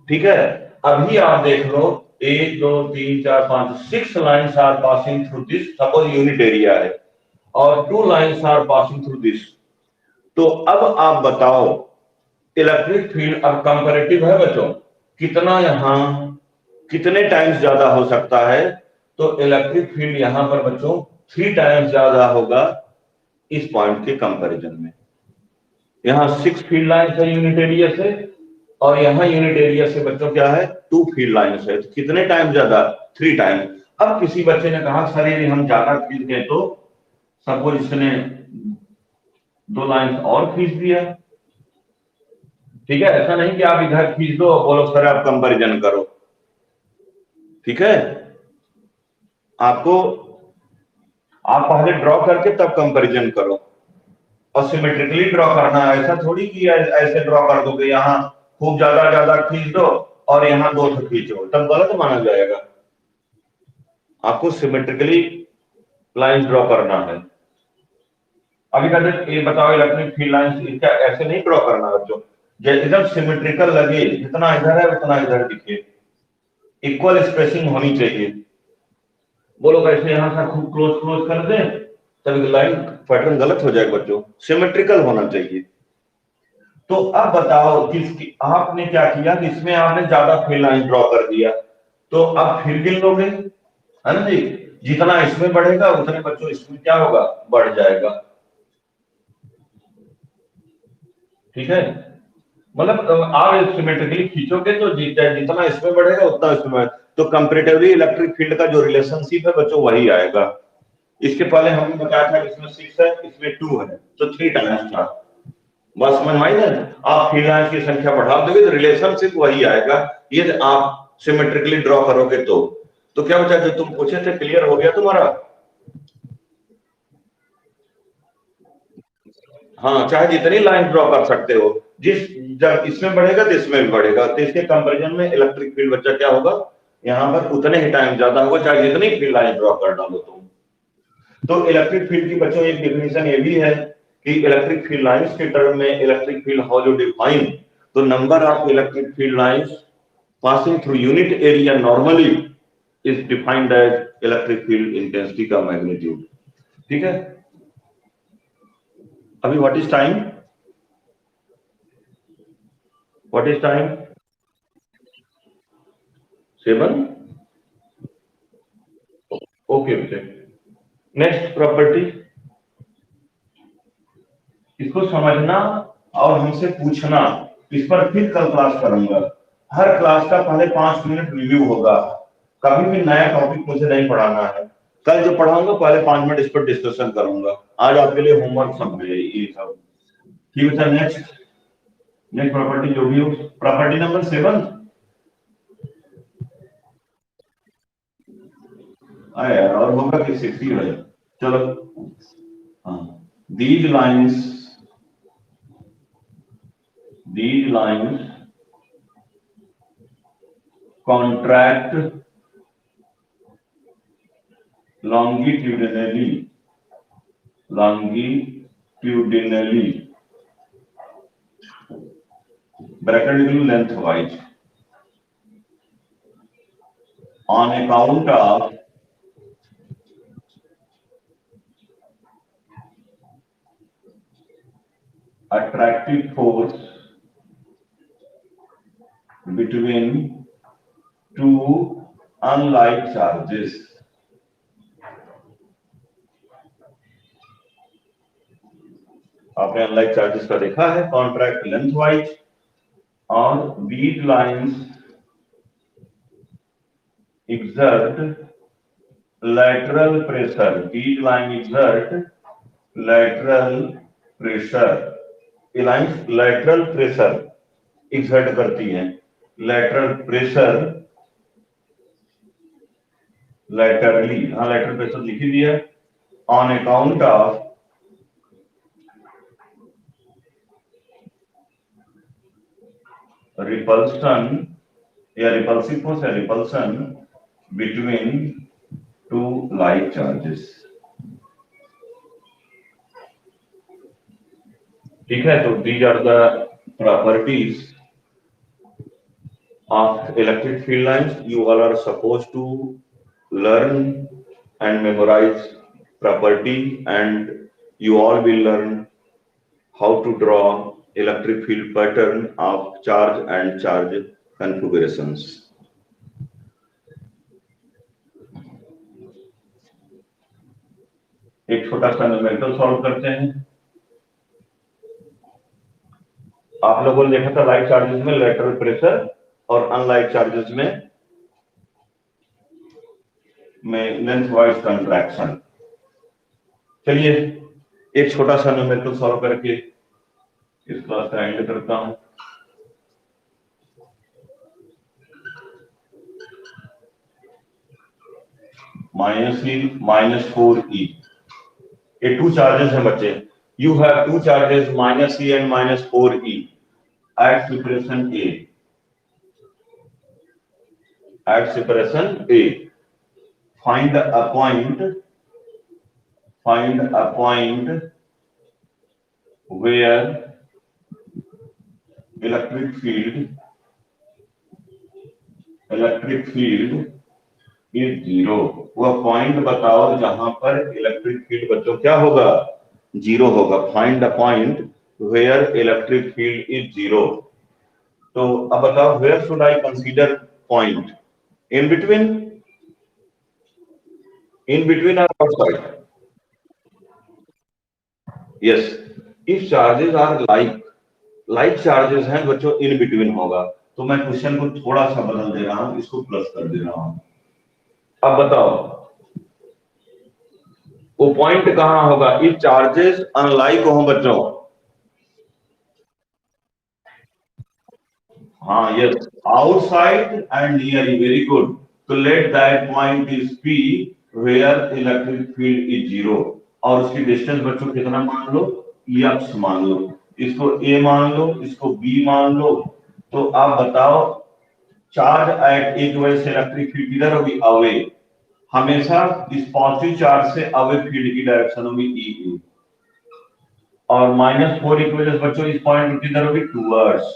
ठीक है, अभी आप देख लो 1 2 3 4 5 6 lines are passing through this, suppose unit area है, और 2 lines are passing through this. तो अब आप बताओ इलेक्ट्रिक फील्ड अब कंपैरेटिव है बच्चों, कितना यहां कितने टाइम्स ज्यादा हो सकता है, तो इलेक्ट्रिक फील्ड यहां पर बच्चों 3 टाइम्स ज्यादा होगा इस पॉइंट के कंपैरिजन में। यहां 6 फील्ड लाइंस है यूनिट एरिया से, और यहां यूनिट एरिया से बच्चों क्या है, 2 फील्ड लाइंस है, तो कितने टाइम ज्यादा, 3 टाइम। अब किसी बच्चे ने कहा सर यदि हम ज्यादा खींच दें तो, सपोज इसने 2 लाइंस और खींच दिया। ठीक है, ऐसा नहीं कि आप इधर खींच दो और बोलो सर आप कंपैरिजन करो। ठीक है, आपको आप पहले ड्रॉ करके तब कंपैरिजन करो, और सिमेट्रिकली ड्रॉ करना है, ऐसा थोड़ी कि ऐसे ड्रॉ कर दोगे, यहाँ खूब ज्यादा खींच दो और यहाँ 2 खींचो, तब गलत माना जाएगा। आपको सिमेट्रिकली लाइन ड्रॉ करना है। अभी कहते ये बताओ इलेक्ट्रिक फील्ड लाइंस, इसका ऐसे नहीं ड्रॉ करना बच्चों, एकदम सिमेट्रिकल लगे, जितना इधर है उतना इधर दिखे, इक्वल स्पेसिंग होनी चाहिए। बोलो कैसे यहां से खूब क्लोज कर दें, तब लाइन पैटर्न गलत हो जाएगा बच्चों, सिमेट्रिकल होना चाहिए। तो अब बताओ किसकी आपने क्या किया कि इसमें आपने ज्यादा फील्ड लाइन ड्रॉ कर दिया, तो अब फिर गिन लोगे, है ना जी, जितना इसमें बढ़ेगा उतने बच्चों इसमें क्या होगा, बढ़ जाएगा। ठीक है, मतलब आप सिमेट्रिकली खींचोगे तो जितना इसमें बढ़ेगा उतना इसमें, तो कंपैरेटिवली इलेक्ट्रिक फील्ड का जो रिलेशनशिप है बच्चों वही आएगा। इसके पहले हमने बताया था इसमें 6 है इसमें 2 है, तो 3 टाइम्स था। बस समझ में आई ना, आप फील्ड लाइंस की संख्या बढ़ा दोगे तो रिलेशनशिप वही आएगा, ये आप सिमेट्रिकली ड्रॉ करोगे तो क्या बचा, जो तुम पूछे थे क्लियर हो गया तुम्हारा? हाँ, चाहे जितनी लाइन ड्रॉ कर सकते हो, जब इसमें बढ़ेगा तो इसमें भी बढ़ेगा, तो इसके कंपैरिजन में इलेक्ट्रिक फील्ड बच्चा क्या होगा, यहाँ पर उतने ही टाइम ज्यादा होगा, चाहे जितनी फील्ड लाइन ड्रॉ कर डालो तुम। तो इलेक्ट्रिक फील्ड की बच्चों एक डेफिनेशन ये भी है कि इलेक्ट्रिक फील्ड लाइंस के टर्म में electric field how you define, तो number of electric field lines passing through unit area normally is defined as electric field intensity का मैग्नीट्यूड। ठीक है, अभी what is time, what is time 7। Okay बेटे, next property, इसको समझना और हमसे पूछना, इस पर फिर कल क्लास करूंगा। हर क्लास का पहले 5 मिनट रिव्यू होगा, कभी भी नया टॉपिक मुझे नहीं पढ़ाना है। कल जो पढ़ाऊंगा पहले 5 मिनट इस पर डिस्कशन करूंगा। आज आपके लिए होमवर्क सब है ये सब। ठीक है सर, नेक्स्ट प्रॉपर्टी जो भी हो, प्रॉपर्टी नंबर 7। यार और होगा कि 6 ही है। चलो, हाँ, these lines contract longitudinally bracket lengthwise on account of attractive force between two unlike charges। आपने अनलाइक चार्जेस का देखा है, कॉन्ट्रैक्ट लेंथवाइज, और these lines exert lateral pressure, these lines exert lateral pressure, ये लाइंस lateral pressure exert करती हैं, lateral pressure laterally, हाँ lateral pressure लिख ही दिया, on account of repulsion या repulsive force या repulsion between two like charges। ठीक है, तो these are the properties of electric field lines। You all are supposed to learn and memorize property, and you all will learn how to draw electric field pattern of charge and charge configurations। एक छोटा सा numerical solve करते हैं। आप लोगों ने देखा था लाइक चार्जेस में लेटरल प्रेशर और अनलाइक चार्जेस में लेंथ वाइज कंट्रैक्शन। चलिए एक छोटा सा न्यूमेरिकल सॉल्व करके इस क्लास का एंड करता हूं। -4e, ये 2 चार्जेस हैं बच्चे। You have 2 charges -e and -4e at separation A। At separation A, find a point where electric field is 0। वह पॉइंट बताओ जहां पर इलेक्ट्रिक फील्ड बच्चों क्या होगा, 0 होगा। Find a point where electric field is 0। तो अब बताओ, where should I consider point, in between और outside? Yes, if charges are like charges हैं बच्चों, इन बिटवीन होगा। तो मैं क्वेश्चन को थोड़ा सा बदल दे रहा हूं, इसको प्लस कर दे रहा हूं। अब बताओ वो पॉइंट कहां होगा, इफ चार्जेस अनलाइक हो बच्चों। हाँ, yes, outside and near, very good. तो let that point is P where electric field is 0, और उसकी डिस्टेंस बच्चों कितना मान लो, यक्स मान लो, इसको ए मान लो, इसको बी मान लो। तो आप बताओ, चार्ज एट ए की वजह से इलेक्ट्रिक फील्ड किधर होगी? अवे। हमेशा इस पॉजिटिव चार्ज से अवे फील्ड की डायरेक्शन होगी ई। और -4 की वजह से बच्चों इस पॉइंट किधर होगी? टूवर्ड्स,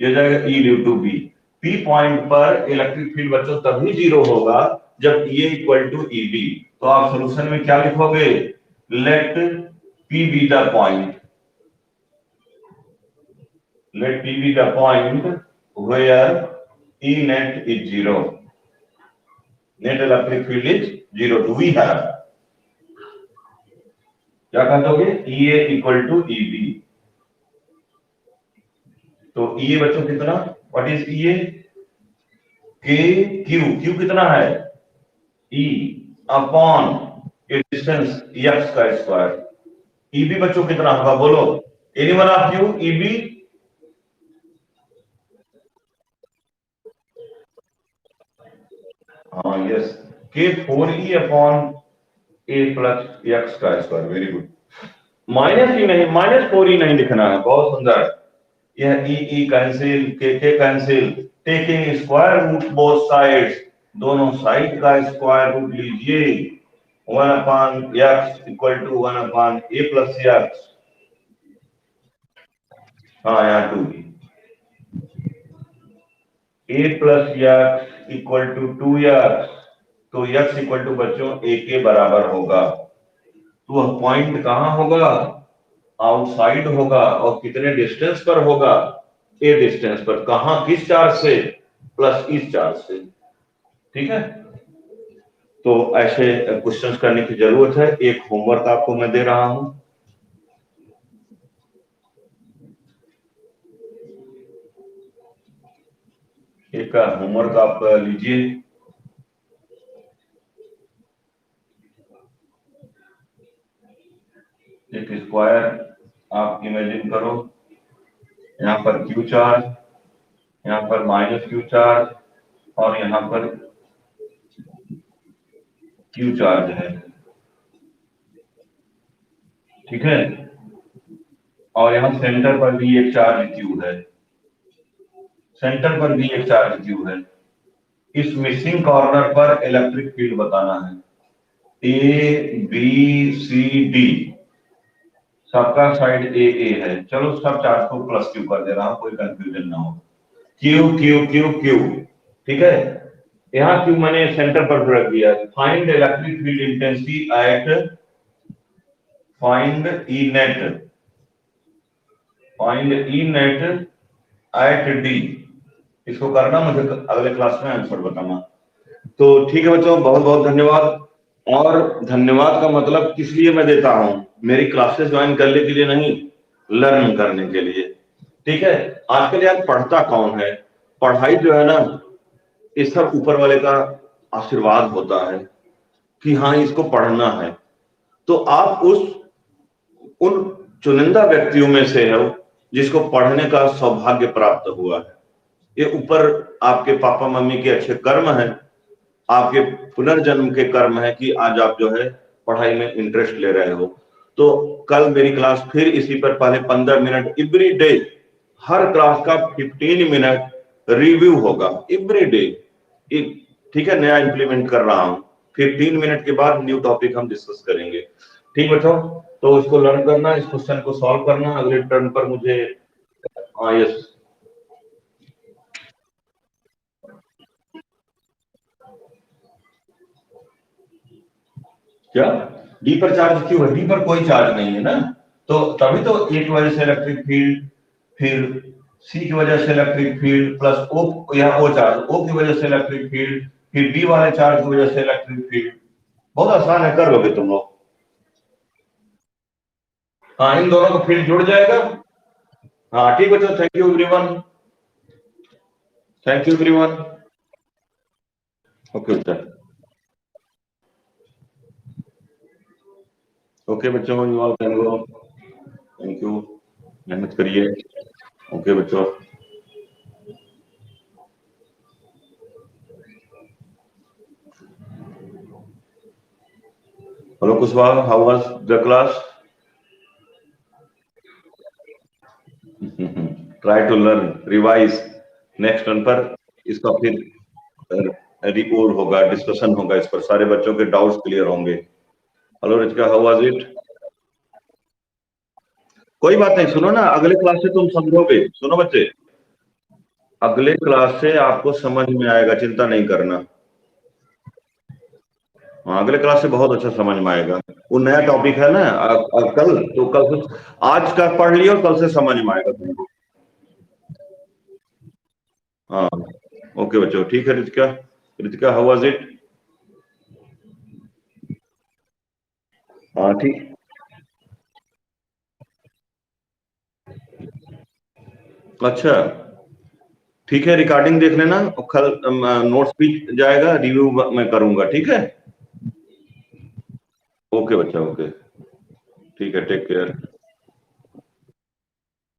ये हो जाएगा E due to B. P point पर इलेक्ट्रिक फील्ड बच्चों तभी जीरो होगा जब A equal to E B. तो आप सोल्यूशन में क्या लिखोगे? Let P be the point, let P be the point where E net is zero. Net electric field is zero. Do we have? क्या कह दोगे? EA equal to EB. तो EA बच्चों कितना? What is EA? K Q. Q कितना है? E upon a distance x का square. EB बच्चों कितना होगा? बोलो। Anyone of you EB? हाँ, yes. K 4E upon a plus x का स्क्वायर। Very good. माइनस ही नहीं, -4 ही नहीं लिखना है। बहुत सुंदर। यह ई कैंसिल, के cancel, taking square root both sides, दोनों साइड का स्क्वायर रूट लीजिए। 1 upon x equal to 1 upon a plus x। हाँ, यहाँ 2 a plus x equal to 2x। तो x इक्वल टू बच्चों a के बराबर होगा। तो वह पॉइंट कहाँ होगा? आउटसाइड होगा। और कितने डिस्टेंस पर होगा? ए डिस्टेंस पर। कहां? किस चार्ज से? प्लस इस चार्ज से। ठीक है। तो ऐसे क्वेश्चंस करने की जरूरत है। एक होमवर्क आपको मैं दे रहा हूं। एक होमवर्क आप लीजिए। एक स्क्वायर आप इमेजिन करो। यहाँ पर क्यू चार्ज, यहाँ पर -q चार्ज, और यहाँ पर क्यू चार्ज है। ठीक है। और यहाँ सेंटर पर भी एक चार्ज क्यू है। सेंटर पर भी एक चार्ज क्यू है। इस मिसिंग कॉर्नर पर इलेक्ट्रिक फील्ड बताना है। ए बी सी डी, सबका साइड ए है। चलो सब चार्ज को प्लस क्यू कर दे रहा हूं, कोई कंफ्यूजन ना हो। Q Q Q Q. ठीक है। यहाँ क्यू मैंने सेंटर पर रख दिया। Find electric field intensity at, find E net, find E net at D. इसको करना, मुझे अगले क्लास में आंसर बताना। तो ठीक है बच्चों, बहुत बहुत धन्यवाद। और धन्यवाद का मतलब किस लिए मैं देता हूं? मेरी क्लासेस ज्वाइन करने के लिए नहीं, लर्न करने के लिए। ठीक है। आजकल यार पढ़ता कौन है? पढ़ाई जो है ना, ये सब ऊपर वाले का आशीर्वाद होता है कि हाँ इसको पढ़ना है। तो आप उन चुनिंदा व्यक्तियों में से हो जिसको पढ़ने का सौभाग्य प्राप्त हुआ है। ये ऊपर आपके पापा मम्मी के अच्छे कर्म हैं, आपके पुनर्जन्म के कर्म है कि आज आप जो है पढ़ाई में इंटरेस्ट ले रहे हो। तो कल मेरी क्लास फिर इसी पर पहले 15 मिनट एवरी डे, हर क्लास का 15 मिनट रिव्यू होगा एवरी डे। ठीक है, नया इंप्लीमेंट कर रहा हूं। फिर 3 मिनट के बाद न्यू टॉपिक हम डिस्कस करेंगे। ठीक बच्चों, तो इसको लर्न करना, इस क्वेश्चन को सॉल्व करना। अगले टर्न पर मुझे, हाँ यस, क्या डी पर चार्ज क्यों है? डी पर कोई चार्ज नहीं है ना। तो तभी तो ए की वजह से इलेक्ट्रिक फील्ड, फिर सी की वजह से इलेक्ट्रिक फील्ड, प्लस ओ, यहाँ ओ चार्ज, ओ की वजह से इलेक्ट्रिक फील्ड, फिर बी वाले चार्ज की वजह से इलेक्ट्रिक फील्ड। बहुत आसान है, कर लोगे तुम लोग। हाँ, इन दोनों का फील्ड जुड़ जाएगा। हाँ ठीक बच्चों, thank you everyone, thank you everyone. Okay बच्चा, ओके बच्चों, you all can go. Thank you, मेहनत करिए। ओके बच्चों। Hello Kushwaha, how was the class? Try to learn, revise, next turn पर इसका फिर रिपोर्ट होगा, डिस्कशन होगा, इस पर सारे बच्चों के डाउट्स क्लियर होंगे। Hello Ritika, how was it? कोई बात नहीं, सुनो ना, अगले क्लास से तुम समझोगे। सुनो बच्चे, अगले क्लास से आपको समझ में आएगा, चिंता नहीं करना। हाँ, अगले क्लास से बहुत अच्छा समझ में आएगा। वो नया टॉपिक है ना, कल तो कल से, आज का पढ़ लियो, कल से समझ में आएगा तुमको। हाँ, ओके बच्चों, ठीक है Ritika. Ritika, how was it? हाँ ठीक। अच्छा, ठीक है, रिकॉर्डिंग देख लेना और कल नोट्स भी जाएगा, रिव्यू मैं करूंगा, ठीक है। ओके बच्चा, ओके, ठीक है, टेक केयर।